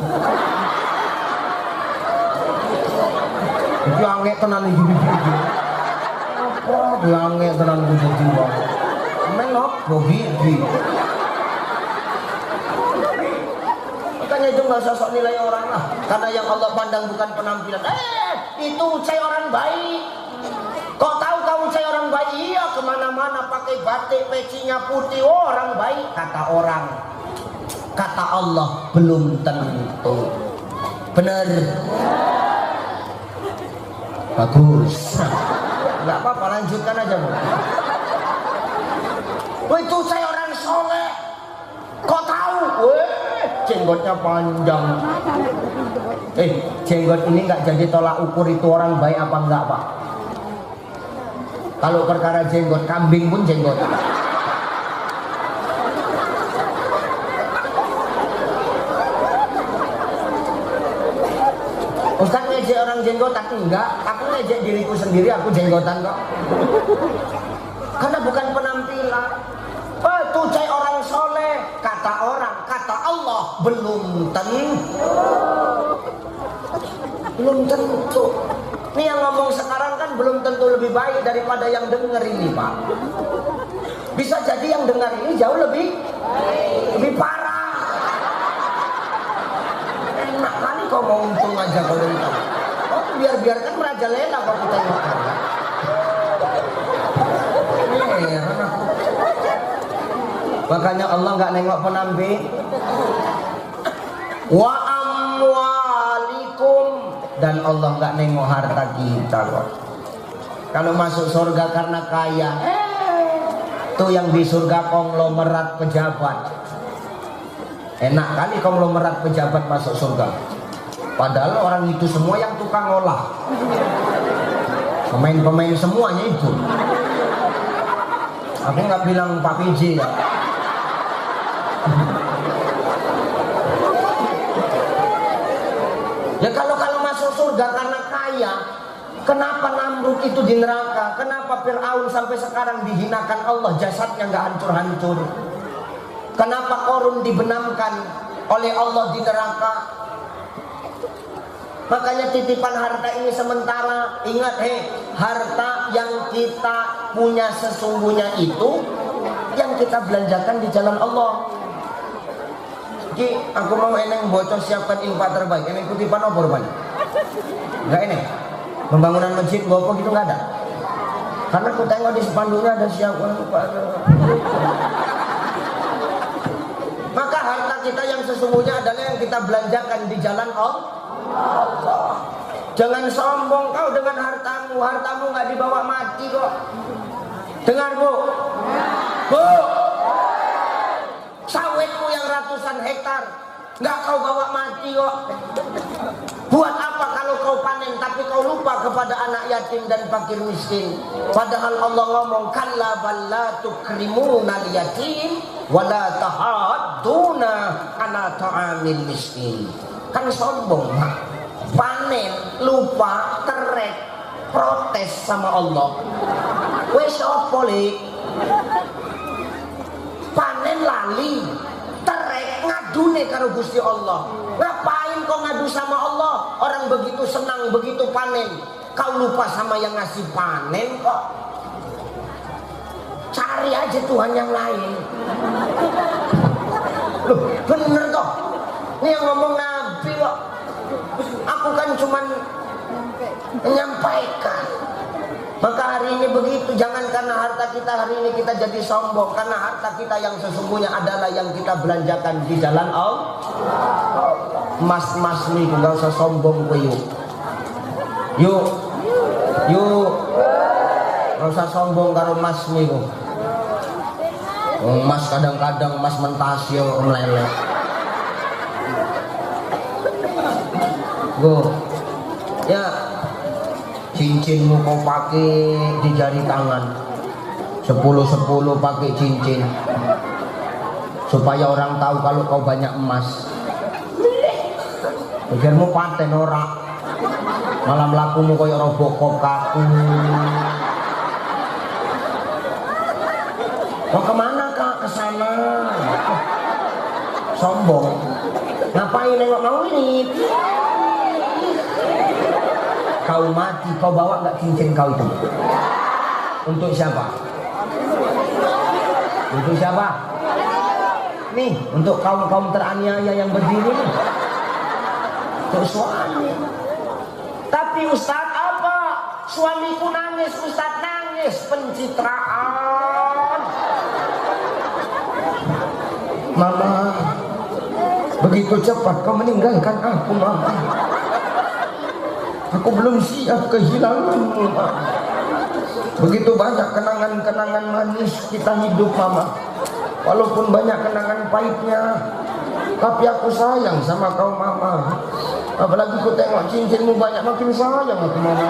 Iki angek tenan iki bibir. Apa angek tenan iki dadi wong. Menop bibi. Makanya itu nggak usah sok nilai orang lah. Karena yang Allah pandang bukan penampilan. Itu saya orang baik. Kok tahu kamu saya orang baik? Iya, kemana-mana pakai batik, pecinya putih. Oh, orang baik. Kata orang. Kata Allah belum tentu. Benar. Bagus. Nggak apa-apa, lanjutkan aja Bu. Oh, itu saya orang soleh. Kok tahu? Jenggotnya panjang. Jenggot ini nggak jadi tolak ukur itu orang baik apa enggak Pak? Kalau perkara jenggot, kambing pun jenggot. Ustaz ngejek orang jenggotan? Enggak, aku ngejek diriku sendiri, aku jenggotan kok. Karena bukan penampilan. Tuh cai orang soleh, kata orang, kata Allah belum tentu. Belum tentu. Ini yang ngomong sekarang kan belum tentu lebih baik daripada yang denger ini Pak. Bisa jadi yang dengar ini jauh lebih parah. Enak kali kau mau untung aja kalau itu. Oh biarkan merajalela kau kita makan. Makanya Allah nggak nengok penampilan. Wa amwalikum, dan Allah nggak nengok harta kita kok. Kalau masuk surga karena kaya, tuh yang di surga konglomerat pejabat. Enak kali konglomerat pejabat masuk surga. Padahal orang itu semua yang tukang olah. Pemain-pemain semuanya itu. Aku nggak bilang Pak PJ ya. Ya kalau masuk surga karena kaya, kenapa Namrud itu di neraka? Kenapa Fir'aun sampai sekarang dihinakan Allah, jasadnya nggak hancur-hancur? Kenapa Korun dibenamkan oleh Allah di neraka? Makanya titipan harta ini sementara. Ingat harta yang kita punya sesungguhnya itu yang kita belanjakan di jalan Allah. Ki, aku mau eneng bocor siapkan infak terbaik. Eneng kutipan apa rupanya? Enggak eneng. Pembangunan masjid gopo gitu nggak ada. Karena aku tengok di spanduknya ada siapkan infak. Maka harta kita yang sesungguhnya adalah yang kita belanjakan di jalan Allah. Jangan sombong kau dengan hartamu. Hartamu nggak dibawa mati kok. Dengar Bu. Bu. Sawitmu yang ratusan hektar nggak kau bawa mati kok. Buat apa kalau kau panen tapi kau lupa kepada anak yatim dan fakir miskin? Padahal Allah ngomong kalla balla tukrimunal yatim wala tahadduna ala ta'amil miskin. Kan sombong Pak. Panen lupa terek protes sama Allah. Wes opo li? Panen lali terek ngadune karo Gusti Allah. Ngapain kau ngadu sama Allah? Orang begitu senang begitu panen, kau lupa sama yang ngasih panen kok. Cari aja Tuhan yang lain. Loh, bener toh? Ini yang ngomong Nabi kok. Aku kan cuman menyampaikan. Maka hari ini begitu, jangan karena harta kita hari ini kita jadi sombong. Karena harta kita yang sesungguhnya adalah yang kita belanjakan di jalan Allah. Mas nih, gak usah sombong gue yuk. Gak usah sombong karo mas nih gue. Mas kadang-kadang mas mentasio meleleh. Gue, ya. Cincinmu kau pakai di jari tangan 10 pakai cincin supaya orang tahu kalau kau banyak emas. Pikirmu paten ora. Malah mlakumu kaya Robocop kaku. Mau kemana Kak? Ke sana. Sombong. Ngapain nengok mau ini? Kau mati, kau bawa nggak cincin kau itu? Untuk siapa? Untuk siapa? Nih, untuk kaum teraniaya yang berdiri. Untuk suami. Tapi Ustaz apa? Suamiku nangis, Ustaz nangis. Pencitraan. Mama, begitu cepat kau meninggalkan aku, Mama. Aku belum siap kehilanganmu, Mama. Begitu banyak kenangan-kenangan manis kita hidup, Mama. Walaupun banyak kenangan pahitnya, tapi aku sayang sama kau, Mama. Apalagi ku tengok cincinmu banyak, makin sayang aku, Mama.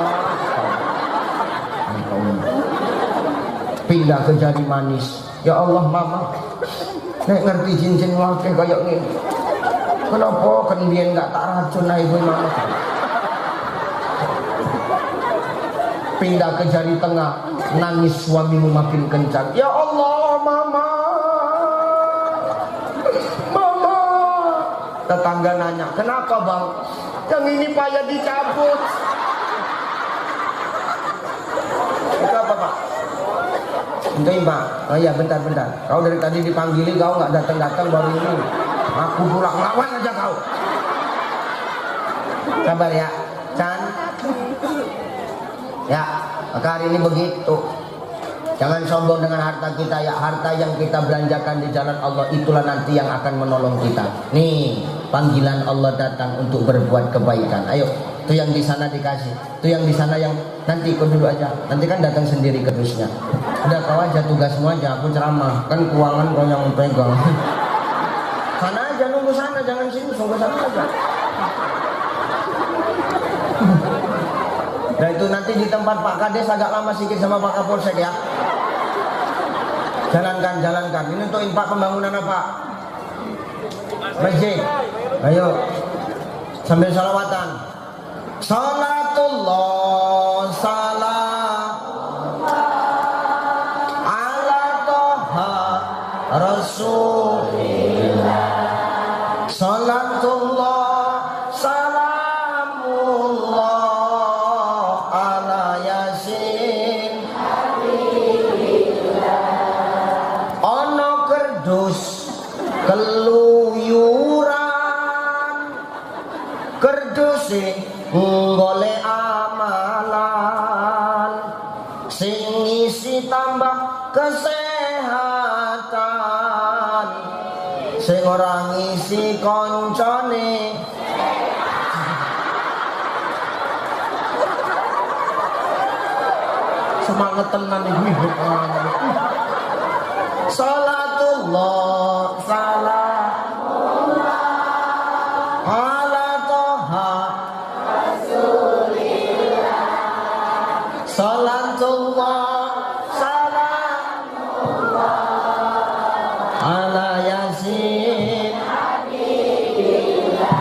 Pindah ke jari manis. Ya Allah, Mama. Nek ngerti cincin wakil kayak gini. Kenapa kan dia nggak tak racun lah ibu Mama. Pindah ke jari tengah, nangis suamimu makin kencang. Ya Allah, Mama. Mama. Tetangga nanya, kenapa Bang? Yang ini payah dicabut. Itu apa Pak? Enggak Mbak. Oh iya bentar. Kau dari tadi dipanggili kau nggak datang baru ini. Aku pulang lawan aja kau. Sabar ya, Chan. Ya, maka hari ini begitu. Jangan sombong dengan harta kita ya. Harta yang kita belanjakan di jalan Allah itulah nanti yang akan menolong kita. Nih, panggilan Allah datang untuk berbuat kebaikan. Ayo, itu yang di sana dikasih. Itu yang di sana yang nanti ikut dulu aja. Nanti kan datang sendiri kedusnya. Udah kau aja tugasmu aja, aku ceramah. Kan keuangan kau yang pegang. Sana aja, nunggu sana, jangan sini, nunggu sana aja. Nah itu nanti di tempat Pak Kades agak lama sedikit sama Pak Kapolsek ya. Jalankan. Ini untuk infak pembangunan apa? Masjid. Ayo, sambil salawatan. Salatullah salam ala toha rasulillah. Salatullah salamullah ala yasin ono kerdus keluyuran kerduse golek amalan sing ngisi tambah kesehatan sing ora ngisi koncone semangat tenan iki hidup. Salatullah salam ala toha rasulillah. Salatullah salamullah ala yasin habibillah.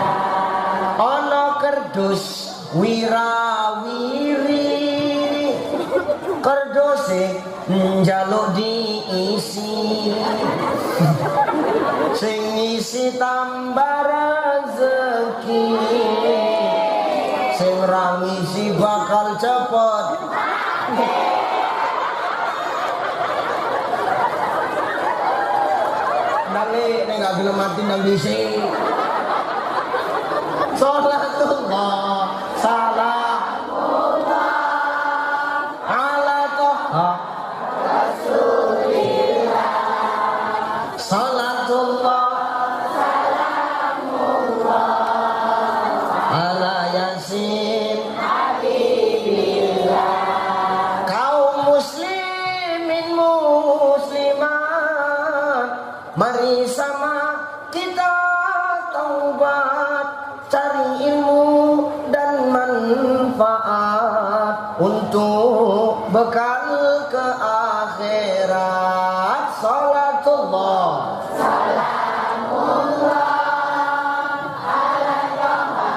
Ono kerdus wirawiri kerduse njaluk diisi sing isi tambah rezeki sing ra ngisi bakal cepet nale nek gak gelem mati nang diisi. Salatullah salamullah ala toha rasulillah. Salatullah salamullah ala yasin habibillah. Kaum muslimin muslimat, mari sama kita taubat, cari ilmu dan manfaat untuk bekal ke akhirat. Salatullah salamullah ala toha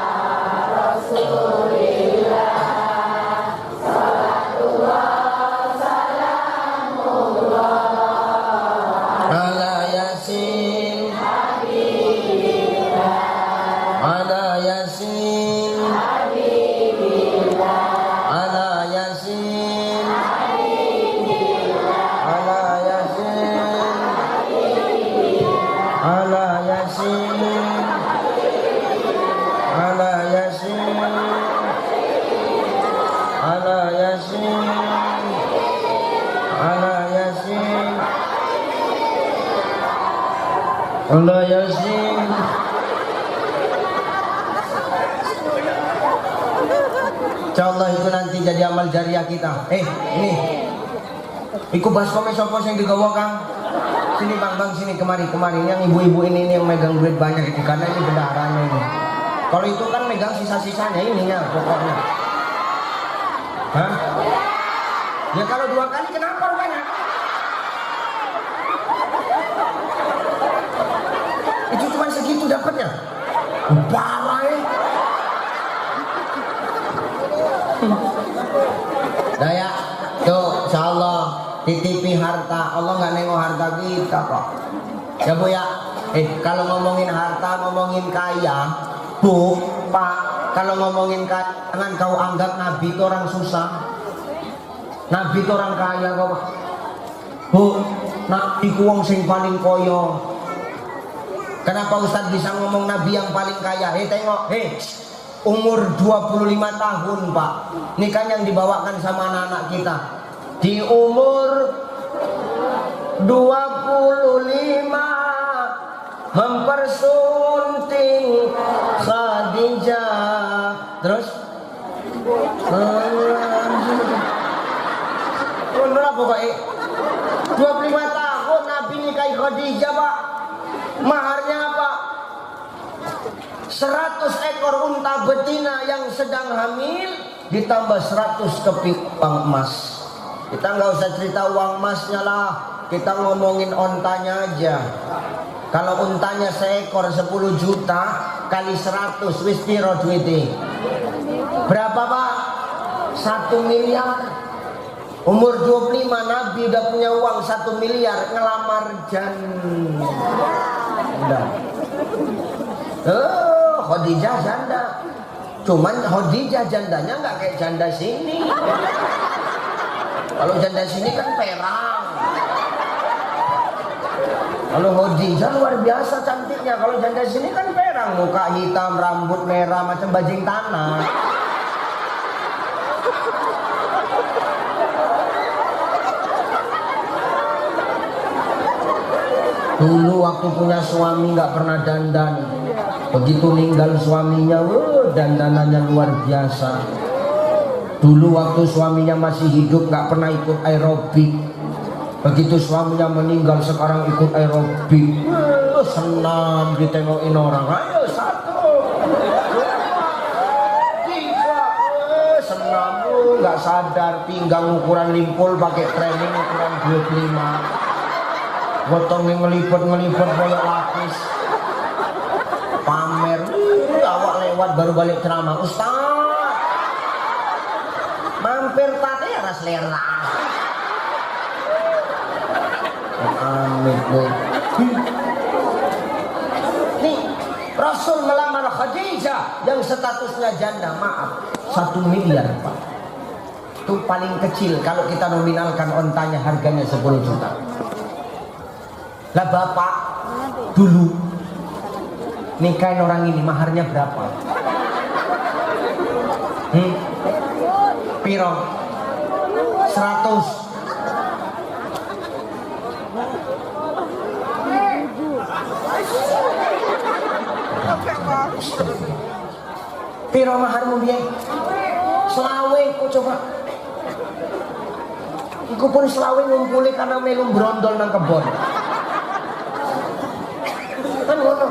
Allah Yasin. Insyaallah itu nanti jadi amal jariah kita. Ini. Iku baskom sapa sing digawa Kang? Sini Bang, sini kemari. Yang ibu-ibu ini yang megang duit banyak itu karena ini bendaharanya ini. Kalau itu kan megang sisa-sisanya ininya pokoknya. Hah? Ya kalau 2 kali kenapa rupanya? Itu cuma segitu dapatnya. Parah ya. Daya, tuh insyaallah titipi harta. Allah nggak nengok harta kita kok. Ya Bu ya. Kalau ngomongin harta, ngomongin kaya, Bu, Pak, kalau ngomongin kaya, jangan kau anggap Nabi itu orang susah. Nabi itu orang kaya kok. Bu, Nabi ku wong sing paling koyo. Kenapa Ustaz bisa ngomong Nabi yang paling kaya? Tengok, umur 25 tahun Pak, ini kan yang dibawakan sama anak-anak kita. Di umur 25 mempersunting Khadijah. Terus berapa Pak? 25 tahun Nabi nikahi Khadijah Pak. Maharnya apa? 100 ekor unta betina yang sedang hamil ditambah 100 keping uang emas. Kita nggak usah cerita uang emasnya lah, kita ngomongin ontanya aja. Kalau untanya seekor 10 juta kali 100 wis piro duite? Berapa Pak? 1 miliar. Umur 25 Nabi udah punya uang 1 miliar ngelamar janda. Khadijah janda. Cuman Khadijah jandanya nggak kayak janda sini. Kalau janda sini kan perang. Kalau Khadijah luar biasa cantiknya. Kalau janda sini kan perang, muka hitam, rambut merah macam bajing tanah. Dulu waktu punya suami nggak pernah dandan. Begitu meninggal suaminya, dandanannya luar biasa. Dulu waktu suaminya masih hidup nggak pernah ikut aerobik. Begitu suaminya meninggal sekarang ikut aerobik. Senam ditengokin orang. Ayo 1, 2, 3. Senam nggak sadar pinggang ukuran limpul pakai training ukuran 25. Gotongnya ngelipet boyok lapis. Pamer, awak lewat baru balik ceramah. Ustaz, mampir tadi ya ras lera. Amin. Nih, Rasul melamar Khadijah yang statusnya janda, maaf, 1 miliar Pak. Itu paling kecil kalau kita nominalkan ontanya harganya 10 juta. Lah Bapak dulu nikahin orang ini maharnya berapa? Piro? 100. Piro maharmu biyen? Selawe kok coba. Iku pun selawe ngumpuli karena melu brondol nang kebon. Kan ngono.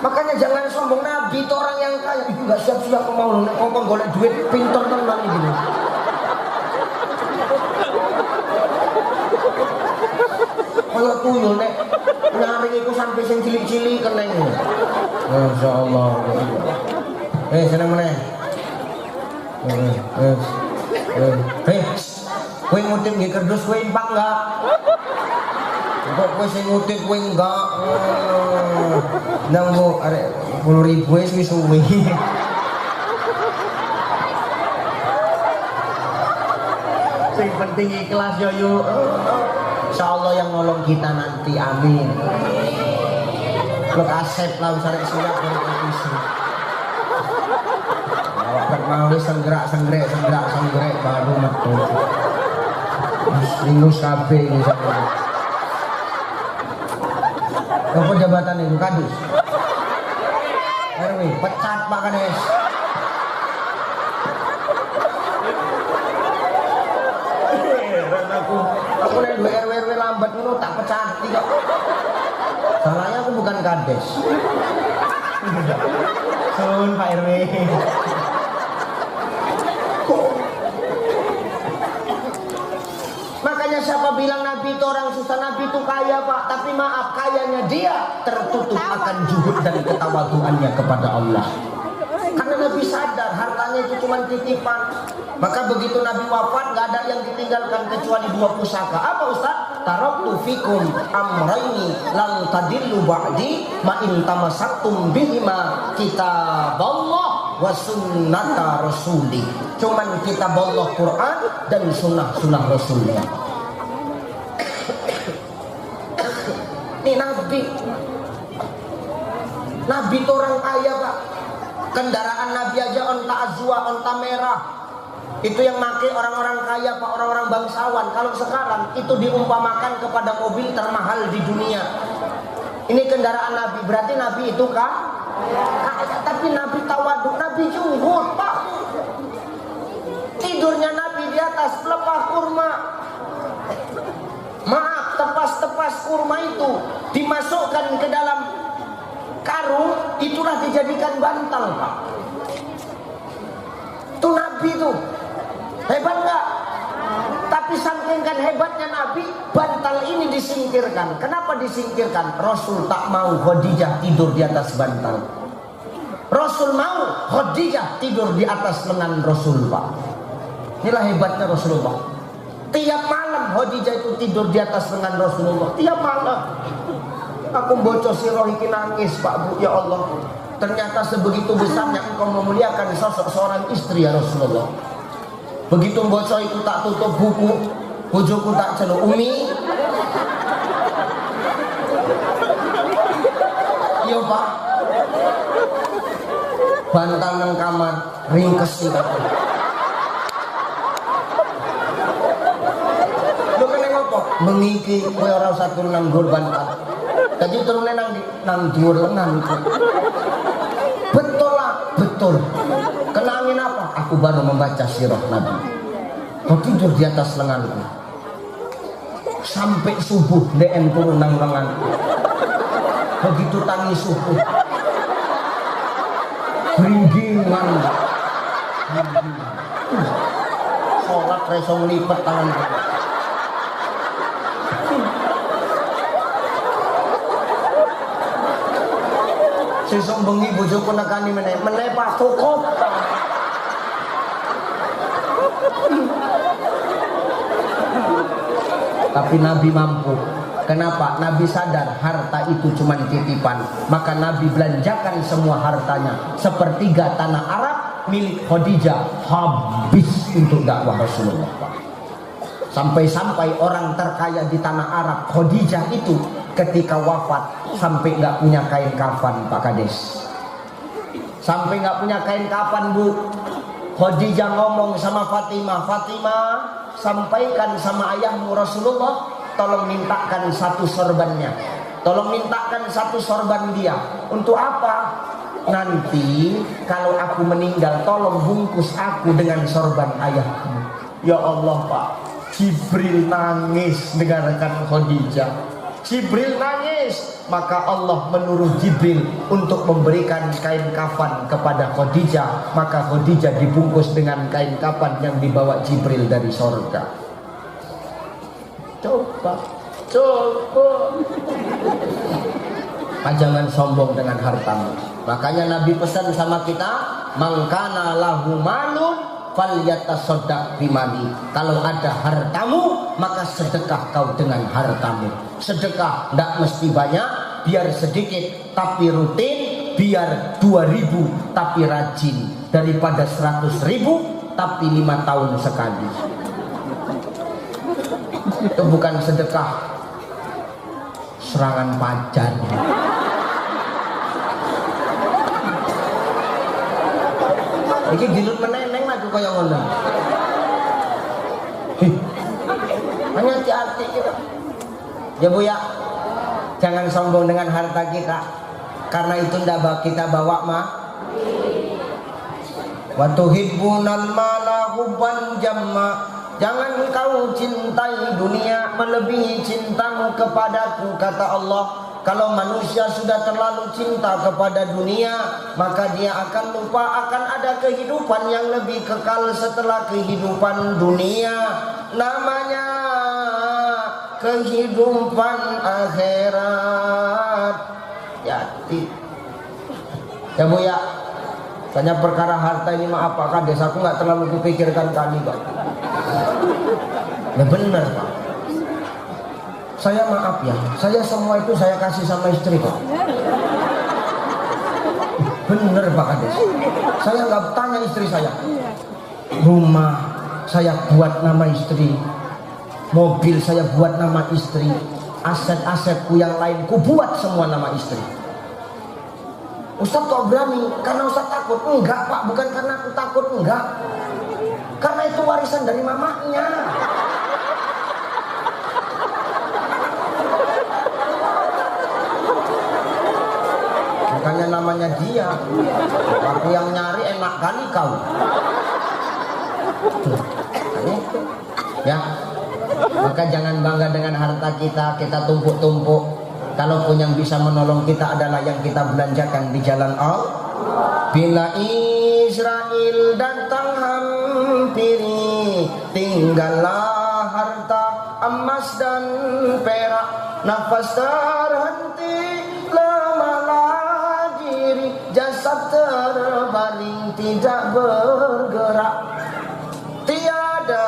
Makanya jangan sombong, Nabi itu orang yang kaya. Itu gak siap-siap mau nek ngomong golek duit pinter tenan iki. Kaya tuyul nek nyaring iku sampai sing cilik-cilik keneng. Masyaallah. Seneng meneh. Kowe ngutip nggih kerdus kowe impak enggak? Kok kowe sing ngutip kowe enggak? Nang Bu arek 10.000 wis suwi. Sing penting ikhlas yo yuk. Insyaallah yang nolong kita nanti, amin. Lo kasep lah usarek siap dari kompetisi. Awak mau senggerak baru metu. Lingus kabeh iki sampeyan. Apa jabatan itu kadus? RW, pecat Pak Kades. Aku nih dua RW lambat itu tak pecat kok. Salahnya aku bukan Kades. Sun Pak RW. Makanya siapa bilang Nabi itu orang susah, Nabi itu kaya Pak. Tapi maaf, kayanya dia tertutup akan juhud dan ketawaduannya kepada Allah. Karena Nabi sadar hartanya itu cuma titipan. Maka begitu Nabi wafat gak ada yang ditinggalkan kecuali 2 pusaka. Apa Ustaz? Taraktu fikum amrayni lan tadillu ba'di ma in tamassaktum bihima kitaballah wa sunnata rasuli. Cuman kitaballah Quran dan sunnah Rasulnya. Ini Nabi itu orang kaya Pak. Kendaraan Nabi aja onta azwa, onta merah. Itu yang pakai orang-orang kaya Pak, orang-orang bangsawan. Kalau sekarang itu diumpamakan kepada mobil termahal di dunia. Ini kendaraan Nabi, berarti Nabi itu kaya. Tapi Nabi tawaduk, Nabi juhud Pak. Tidurnya Nabi di atas pelepah kurma. Maaf, tepas-tepas kurma itu dimasukkan ke dalam karung, itulah dijadikan bantal Pak. Itu Nabi itu hebat nggak? Tapi saking kan hebatnya Nabi, bantal ini disingkirkan. Kenapa disingkirkan? Rasul tak mau Khadijah tidur di atas bantal. Rasul mau Khadijah tidur di atas lengan Rasul Pak. Inilah hebatnya Rasulullah. Tiap malam Khadijah itu tidur di atas lengan Rasulullah. Tiap malam. Aku bocor sirah iki nangis Pak Bu, ya Allah. Ternyata sebegitu besarnya engkau memuliakan sosok seorang istri ya Rasulullah. Begitu bocor itu tak tutup buku, bojoku tak celuk umi. Iya Pak. Bantal nang kamar ringkes sih Pak. Lu kene ngopo? Mengiki kowe ora usah turun nang nggon bantal. Jadi turunnya nang dhuwur lengan. Betul lah, betul. Kenangin apa? Aku baru membaca sirah Nabi. Kau tidur di atas lenganku. Sampai subuh DN turun nang lenganku. Begitu tangi subuh. Beringgingan. Sholat reso ngelipet tanganku. Sesuk bengi bojoku nekani meneh Pak cukup. Tapi Nabi mampu. Kenapa? Nabi sadar harta itu cuma titipan. Maka Nabi belanjakan semua hartanya. Sepertiga tanah Arab milik Khadijah habis untuk dakwah Rasulullah. Sampai-sampai orang terkaya di tanah Arab Khadijah itu ketika wafat sampai nggak punya kain kafan Pak Kades. Sampai nggak punya kain kafan Bu. Khadijah ngomong sama Fatimah, Fatimah sampaikan sama ayahmu Rasulullah, tolong mintakan satu sorbannya. Tolong mintakan satu sorban dia. Untuk apa? Nanti kalau aku meninggal tolong bungkus aku dengan sorban ayahmu. Ya Allah Pak, Jibril nangis dengarkan Khadijah. Jibril nangis, maka Allah menyuruh Jibril untuk memberikan kain kafan kepada Khadijah. Maka Khadijah dibungkus dengan kain kafan yang dibawa Jibril dari sorga. Coba. Jangan sombong dengan hartamu. Makanya Nabi pesan sama kita, mangkana lahu malun falyatasaddaq bimali. Kalau ada hartamu, maka sedekah kau dengan hartamu. Sedekah tidak mesti banyak, biar sedikit tapi rutin, biar 2000 tapi rajin, daripada 100.000 tapi 5 tahun sekali. Itu bukan sedekah serangan pajar. Iki gilut meneneng aku kaya ngono. Hanya hati-hati kita. Ya Bu ya. Jangan sombong dengan harta kita, karena itu tidak kita bawa mah. Wa tuhibbunal mala hubban jamma. Jangan engkau cintai dunia melebihi cintamu kepadaku, kata Allah. Kalau manusia sudah terlalu cinta kepada dunia, maka dia akan lupa akan ada kehidupan yang lebih kekal setelah kehidupan dunia. Namanya kehidupan akhirat. Ya Bu ya, tanya perkara harta ini mah apa kades, aku nggak terlalu kupikirkan kali Pak. Ya benar Pak. Saya maaf ya, saya semua itu saya kasih sama istri Pak. Bener Pak Kades. Saya nggak tanya istri saya. Rumah saya buat nama istri, mobil saya buat nama istri, aset-asetku yang lain ku buat semua nama istri. Ustaz kok berani? Karena Ustaz takut? Enggak Pak, bukan karena aku takut, enggak. Karena itu warisan dari mamanya. Makanya namanya dia. Aku yang nyari enak kali kau. Ya. Maka jangan bangga dengan harta kita, kita tumpuk-tumpuk. Kalaupun yang bisa menolong kita adalah yang kita belanjakan di jalan Allah. Bila Israel datang hampiri, tinggallah harta emas dan perak, nafas terhenti, lemalah diri, jasad terbaring tidak bergerak. Tiada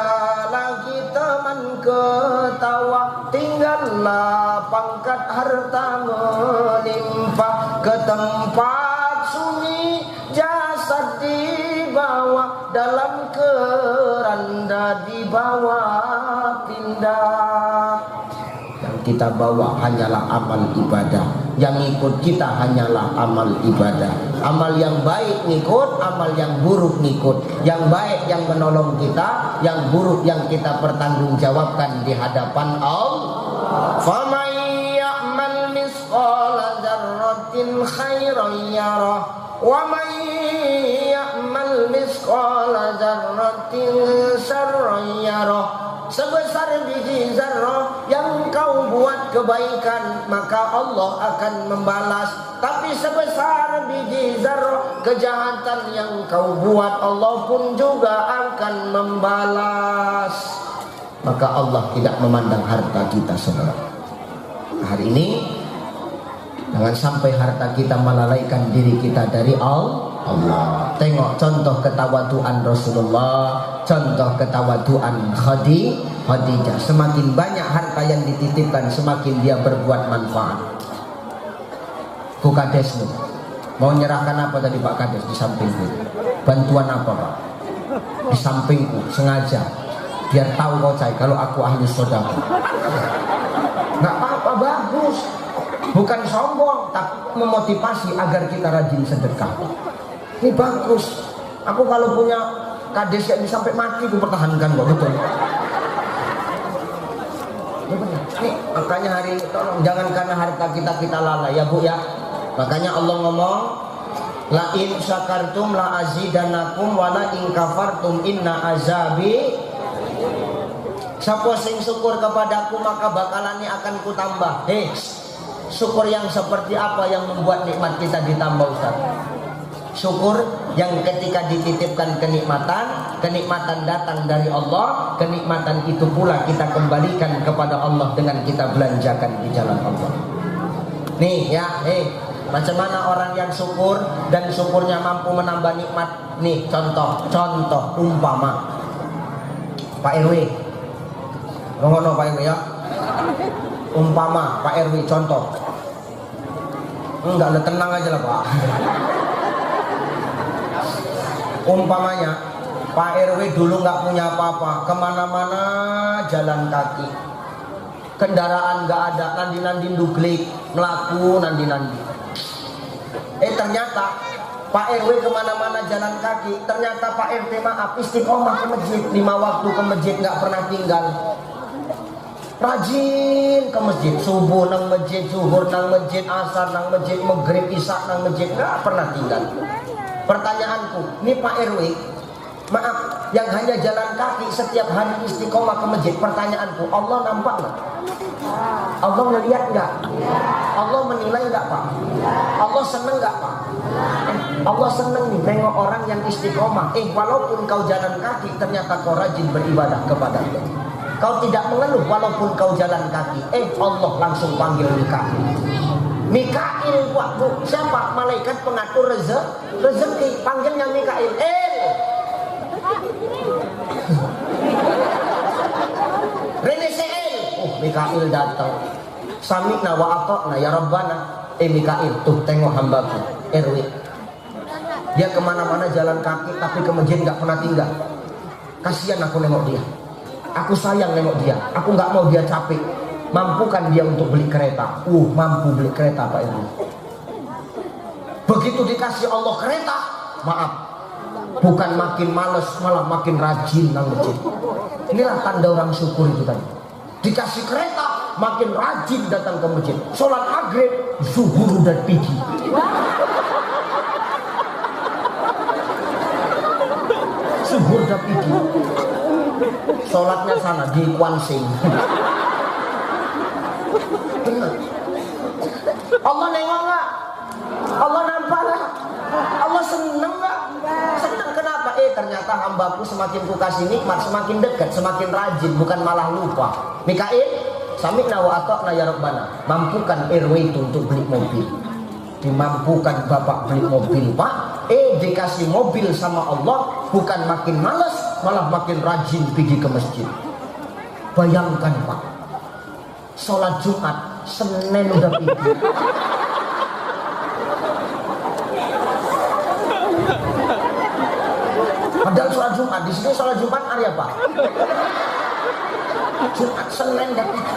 lagi teman ketawa, tinggallah pangkat harta melimpah, ke tempat sunyi jasad dibawa, dalam keranda dibawa pindah. Yang kita bawa hanyalah amal ibadah, yang ikut kita hanyalah amal ibadah. Amal yang baik ngikut, amal yang buruk ngikut. Yang baik yang menolong kita, yang buruk yang kita pertanggungjawabkan di hadapan Allah. Faman ya'mal misqala dzarratin khairan yarah, wa man ya'mal misqala dzarratin syarran yarah. Sebesar biji zarrah yang kau buat kebaikan, maka Allah akan membalas. Tapi sebesar biji zarrah kejahatan yang kau buat, Allah pun juga akan membalas. Maka Allah tidak memandang harta kita saudara. Hari ini jangan sampai harta kita melalaikan diri kita dari Allah. Tengok contoh ketawaduan Rasulullah, contoh ketawaduan Khadijah. Semakin banyak harta yang dititipkan, semakin dia berbuat manfaat. Ku Kadesmu mau nyerahkan apa tadi Pak Kades di sampingku? Bantuan apa Pak? Di sampingku sengaja biar tahu kau cai kalau aku ahli sedekah. Nggak apa-apa, bagus. Bukan sombong, tapi memotivasi agar kita rajin sedekah. Ini bagus. Aku kalau punya kades yang sampai mati aku pertahankan kok, betul. Ya benar. Nih, makanya hari ini tolong jangan karena harta kita lalai ya Bu ya. Makanya Allah ngomong, la in syakartum la azidanakum wa la in kafartum inna azabi. Siapa sing syukur kepadaku maka bakalannya akan kutambah. Syukur yang seperti apa yang membuat nikmat kita ditambah Ustaz? Syukur yang ketika dititipkan kenikmatan datang dari Allah, kenikmatan itu pula kita kembalikan kepada Allah dengan kita belanjakan di jalan Allah. Nih ya, macam mana orang yang syukur dan syukurnya mampu menambah nikmat? Nih contoh umpama Pak RW. Ngono Pak RW ya. Umpama Pak RW contoh. Enggak, tenang aja lah Pak. Umpamanya Pak RW dulu nggak punya apa-apa, kemana-mana jalan kaki, kendaraan nggak ada, nandi-nandi duglik, melaku nandi-nandi. Ternyata Pak RW kemana-mana jalan kaki, ternyata Pak RT maaf istiqomah ke masjid, 5 waktu ke masjid nggak pernah tinggal. Rajin ke masjid, subuh nang masjid, zuhur nang masjid, asar nang masjid, maghrib, isya nang masjid, nggak pernah tinggal. Pertanyaanku, ini Pak RW, maaf, yang hanya jalan kaki setiap hari istiqomah ke masjid, pertanyaanku, Allah nampak nggak? Allah melihat nggak? Allah menilai nggak Pak? Allah seneng nggak Pak? Allah seneng nih nengok orang yang istiqomah. Walaupun kau jalan kaki, ternyata kau rajin beribadah kepada Allah. Kau tidak mengeluh walaupun kau jalan kaki. Allah langsung panggil Mikail. Mikail buat bu, siapa? Malaikat pengatur rezeki. Panggilnya Mikail. Rene Seel. Mikail datang. Sami'na wa ata'na ya Rabbana. Mikail, tuh tengok hambaku RW. Dia kemana-mana jalan kaki, tapi ke masjid nggak pernah tinggal. Kasihan aku nengok dia. Aku sayang nengok dia. Aku nggak mau dia capek. Mampukan dia untuk beli kereta. Mampu beli kereta Pak RW. Begitu dikasih Allah kereta, maaf, bukan makin males, malah makin rajin nang masjid. Inilah tanda orang syukur itu tadi. Dikasih kereta, makin rajin datang ke masjid. Sholat maghrib, zuhur dan pigi. Zuhur dan pigi. Sholatnya sana di Kwansing. Allah nengok nggak? Allah nampak nggak? Allah seneng nggak? Seneng kenapa? Ternyata hambaku semakin ku kasih nikmat, semakin dekat, semakin rajin, bukan malah lupa. Mikail, sami'na wa ata'na ya Rabbana. Mampukan RW itu untuk beli mobil. Dimampukan bapak beli mobil Pak. Dikasih mobil sama Allah, bukan makin malas, malah makin rajin pergi ke masjid. Bayangkan Pak, sholat Jumat Senin udah pergi. Padahal sholat Jumat di sini sholat Jumat hari apa? Jumat Senin udah pergi.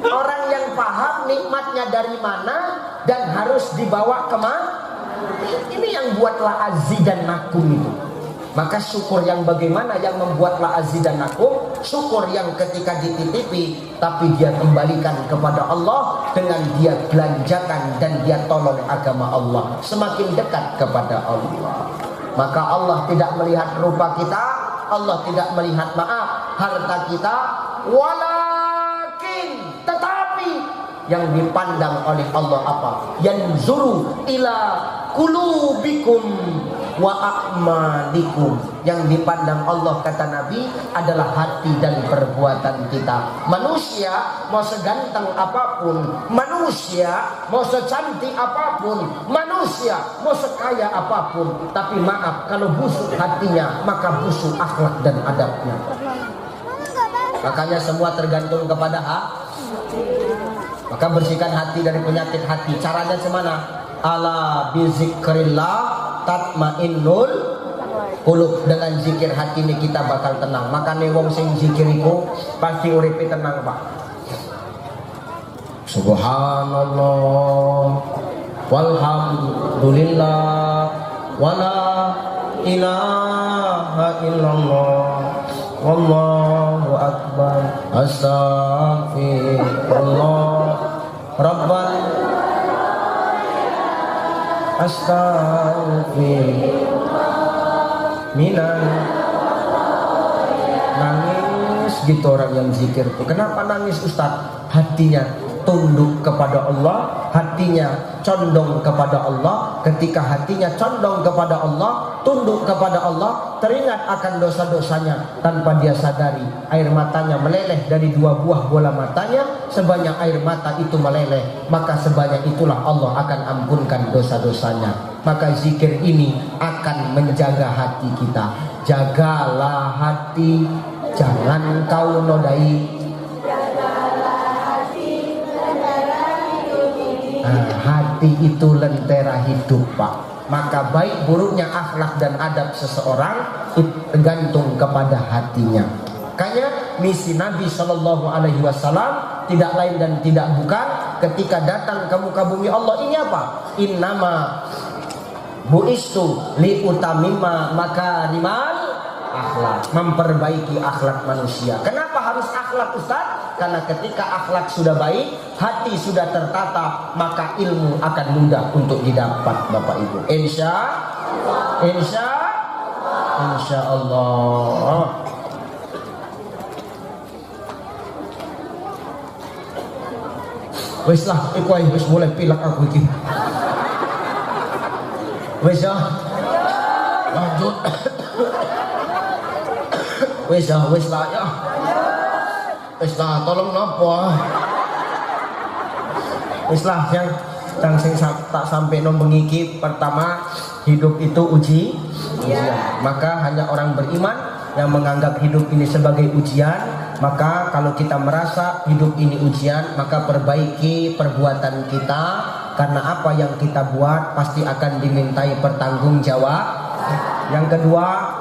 Orang yang paham nikmatnya dari mana dan harus dibawa kemana, ini yang buatlah azidannakum itu. Maka syukur yang bagaimana yang membuatlah azidannakum, syukur yang ketika dititipi tapi dia kembalikan kepada Allah dengan dia belanjakan dan dia tolong agama Allah, semakin dekat kepada Allah. Maka Allah tidak melihat rupa kita, Allah tidak melihat maaf harta kita, walakin tetapi yang dipandang oleh Allah apa? Yanzuru ila qulubikum wa a'malikum. Yang dipandang Allah kata Nabi adalah hati dan perbuatan kita. Manusia mau seganteng apapun, manusia mau secantik apapun, manusia mau sekaya apapun, tapi maaf kalau busuk hatinya maka busuk akhlak dan adabnya. Makanya semua tergantung kepada hati. Maka bersihkan hati dari penyakit hati. Caranya semana? Ala bizikrillah tatmainnul qulub. Dengan zikir hati ini kita bakal tenang. Makanya wong sing zikir iku pasti uripe tenang Pak. Subhanallah walhamdulillah wala ilaha illallah wallahu akbar astaghfirullah rabban astaghfirullah minan. Nangis gitu orang yang zikir tuh. Kenapa nangis Ustaz? Hatinya tunduk kepada Allah, hatinya condong kepada Allah. Ketika hatinya condong kepada Allah, tunduk kepada Allah, teringat akan dosa-dosanya tanpa dia sadari, air matanya meleleh dari dua buah bola matanya. Sebanyak air mata itu meleleh, maka sebanyak itulah Allah akan ampunkan dosa-dosanya. Maka zikir ini akan menjaga hati kita. Jagalah hati, jangan kau nodai. Hati itu lentera hidup Pak. Maka baik buruknya akhlak dan adab seseorang itu tergantung kepada hatinya. Makanya misi Nabi Shallallahu Alaihi Wasallam tidak lain dan tidak bukan ketika datang ke muka bumi Allah ini apa? Innama bu'istu li utamima makarimal akhlak, memperbaiki akhlak manusia. Kenapa harus akhlak, Ustaz? Karena ketika akhlak sudah baik, hati sudah tertata, maka ilmu akan mudah untuk didapat, Bapak Ibu. Insya Allah. Wis lah, wis mulai pilek aku iki. Wis ya. Lanjut. Wis lah ya. Wis lah, tolong napa. Wis lah yang sing tak sampai nombeng iki. Pertama, hidup itu ujian. Maka hanya orang beriman yang menganggap hidup ini sebagai ujian. Maka kalau kita merasa hidup ini ujian, maka perbaiki perbuatan kita. Karena apa yang kita buat pasti akan dimintai pertanggungjawab. Yang kedua,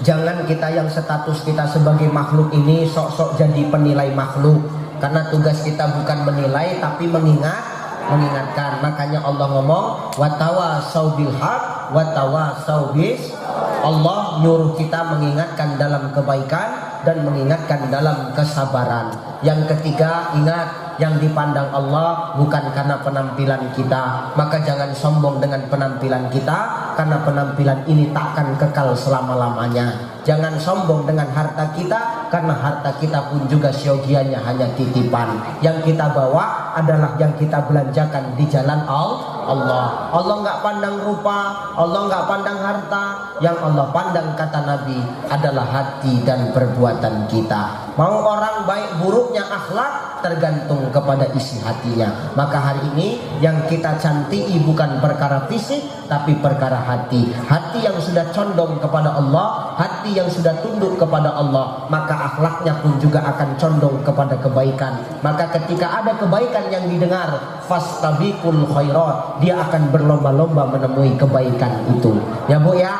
jangan kita yang status kita sebagai makhluk ini sok-sok jadi penilai makhluk. Karena tugas kita bukan menilai tapi mengingatkan. Makanya Allah ngomong watawasau bil haq watawasau bis. Allah nyuruh kita mengingatkan dalam kebaikan dan mengingatkan dalam kesabaran. Yang ketiga, ingat, yang dipandang Allah bukan karena penampilan kita. Maka jangan sombong dengan penampilan kita, karena penampilan ini takkan kekal selama-lamanya. Jangan sombong dengan harta kita, karena harta kita pun juga siogianya hanya titipan. Yang kita bawa adalah yang kita belanjakan di jalan Allah. Allah nggak pandang rupa, Allah nggak pandang harta. Yang Allah pandang, kata Nabi, adalah hati dan perbuatan kita. Mau orang baik buruknya akhlak tergantung kepada isi hatinya. Maka hari ini yang kita cantii bukan perkara fisik, tapi perkara hati. Hati yang sudah condong kepada Allah, hati yang sudah tunduk kepada Allah, maka akhlaknya pun juga akan condong kepada kebaikan. Maka ketika ada kebaikan yang didengar, fastabiqul khairat, dia akan berlomba-lomba menemui kebaikan itu. Ya Bu ya?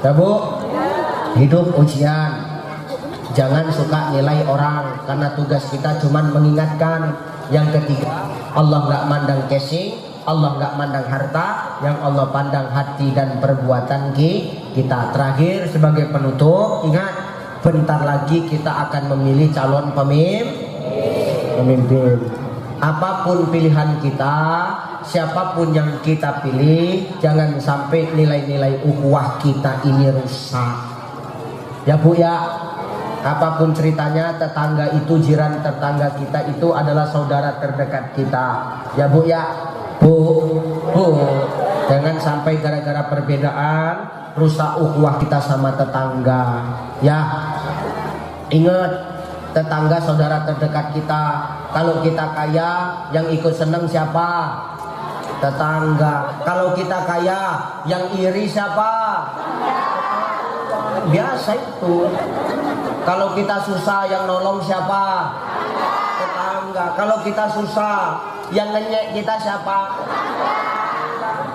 Ya Bu? Hidup ujian. Jangan suka nilai orang, karena tugas kita cuma mengingatkan. Yang ketiga, Allah nggak mandang casing, Allah nggak mandang harta, yang Allah pandang hati dan perbuatan kita. Terakhir sebagai penutup, ingat, bentar lagi kita akan memilih calon pemimpin. Apapun pilihan kita, siapapun yang kita pilih, jangan sampai nilai-nilai ukhuwah kita ini rusak. Ya Bu ya? Apapun ceritanya, tetangga itu, jiran tetangga kita itu adalah saudara terdekat kita. Ya Bu ya? Bu, jangan sampai gara-gara perbedaan rusak ukhuwah kita sama tetangga. Ya, ingat, tetangga saudara terdekat kita. Kalau kita kaya, yang ikut seneng siapa? Tetangga. Kalau kita kaya, yang iri siapa? Biasa itu. Kalau kita susah, yang nolong siapa? Tetangga. Kalau kita susah, yang ngenyek kita siapa?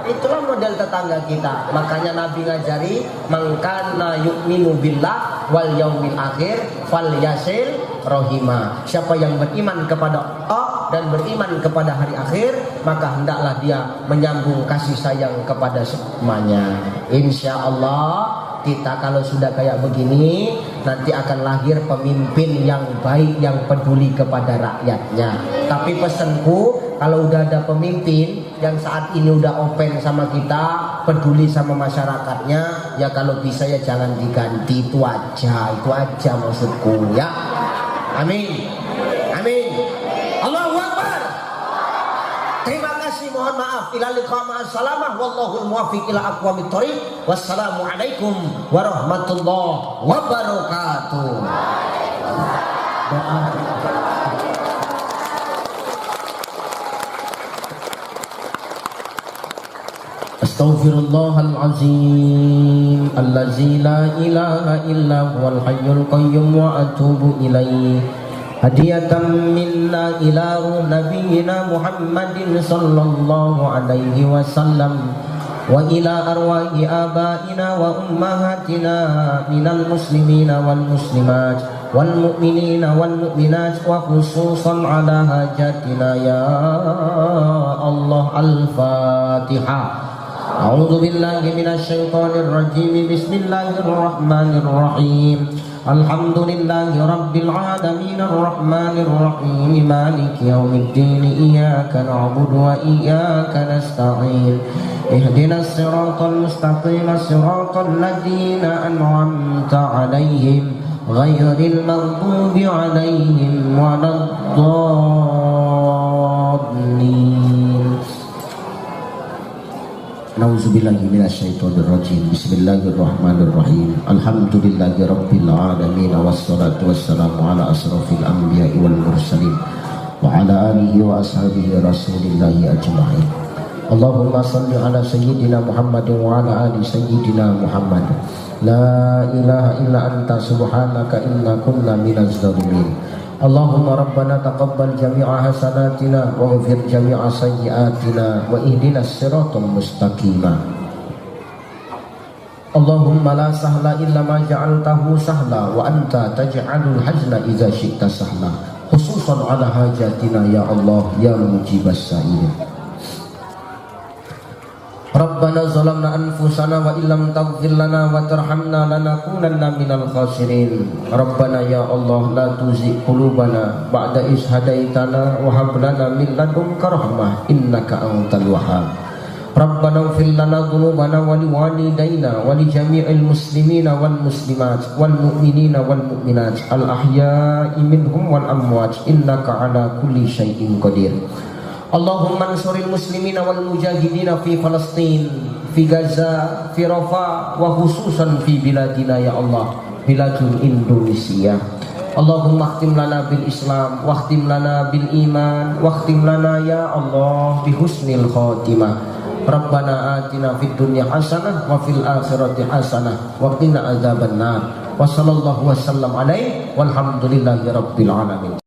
Itulah model tetangga kita. Makanya Nabi ngajari, man kana yu'minu billah wal yaumil akhir falyasil rohima. Siapa yang beriman kepada Allah dan beriman kepada hari akhir, maka hendaklah dia menyambung kasih sayang kepada semuanya. Insya Allah kita kalau sudah kayak begini, nanti akan lahir pemimpin yang baik, yang peduli kepada rakyatnya. Tapi pesanku, kalau udah ada pemimpin yang saat ini udah open sama kita, peduli sama masyarakatnya, ya kalau bisa ya jangan diganti. Itu aja maksudku ya. Amin. Amin. Allahu Akbar. Terima kasih, mohon maaf. Ila liqa ma'as salamah wallahul muwaffiq ila aqwamit thoriq. Wassalamualaikum warahmatullahi wabarakatuh. Astaghfirullahalazim allazi la ilaha illa huwal hayyul qayyum wa atubu ilaihi. Hadiyatan minna ila nabiyyina Muhammadin sallallahu alaihi wasallam wa ila arwahi abaina wa ummahatina minal muslimina wal muslimat wal mu'minina wal mu'minat wa khususan ala hajatina ya Allah. Al-Fatihah. A'udzu billahi minasyaitonir rajim. Bismillahirrahmanirrahim. Alhamdulillahi rabbil alamin arrahmanir rahim maliki yaumiddin iyyaka na'budu wa iyyaka nasta'in ihdinas siratal mustaqim siratal ladzina an'amta 'alaihim ghairil maghdubi 'alaihim waladdallin. Nauzubillahi minasyaitonir rajim. Bismillahirrahmanirrahim. Alhamdulillahi rabbil alamin wassalatu wassalamu ala asrofil anbiya'i wal mursalin wa ala alihi wa ashabihi rasulillahi ajma'in. Allahumma salli ala sayyidina Muhammadin wa ala ali sayyidina Muhammad. La ilaha illa anta subhanaka inna kunna minaz zalimin. Allahumma rabbana taqabbal jami'a hasanatina wa ghfir jami'a sayyi'atina wa ihdinas siratal mustaqima. Allahumma la sahla illa ma ja'altahu sahla wa anta taj'alul hazna idza syi'ta sahla. Khususan ala hajatina ya Allah ya mujibas sa'ilin. Rabbana zalamna anfusana wa illam taghfir lana wa tarhamna lanakunanna minal khasirin. Rabbana ya Allah la tuzigh qulubana ba'da idh hadaitana wa hab lana min ladunka rahmah innaka antal wahhab. Rabbana ighfir lana dhunubana wa liwalidayna wa li jami'il muslimina wal muslimat wal mu'minina wal mu'minat al ahya'i minhum wal amwat innaka ala kulli syai'in qadir. Allahumma ansuril muslimina wal mujahidina fi Palestin, fi Gaza, fi Rafah wa khususan fi biladina ya Allah, biladul Indonesia. Allahumma khtim lana bil Islam, wa khtim lana bil iman, wa khtim lana ya Allah bi husnil khatimah. Rabbana atina fid dunya hasanah wa fil akhirati hasanah wa qina adzabannar. Wa sallallahu wasallam alaihi walhamdulillahi rabbil alamin.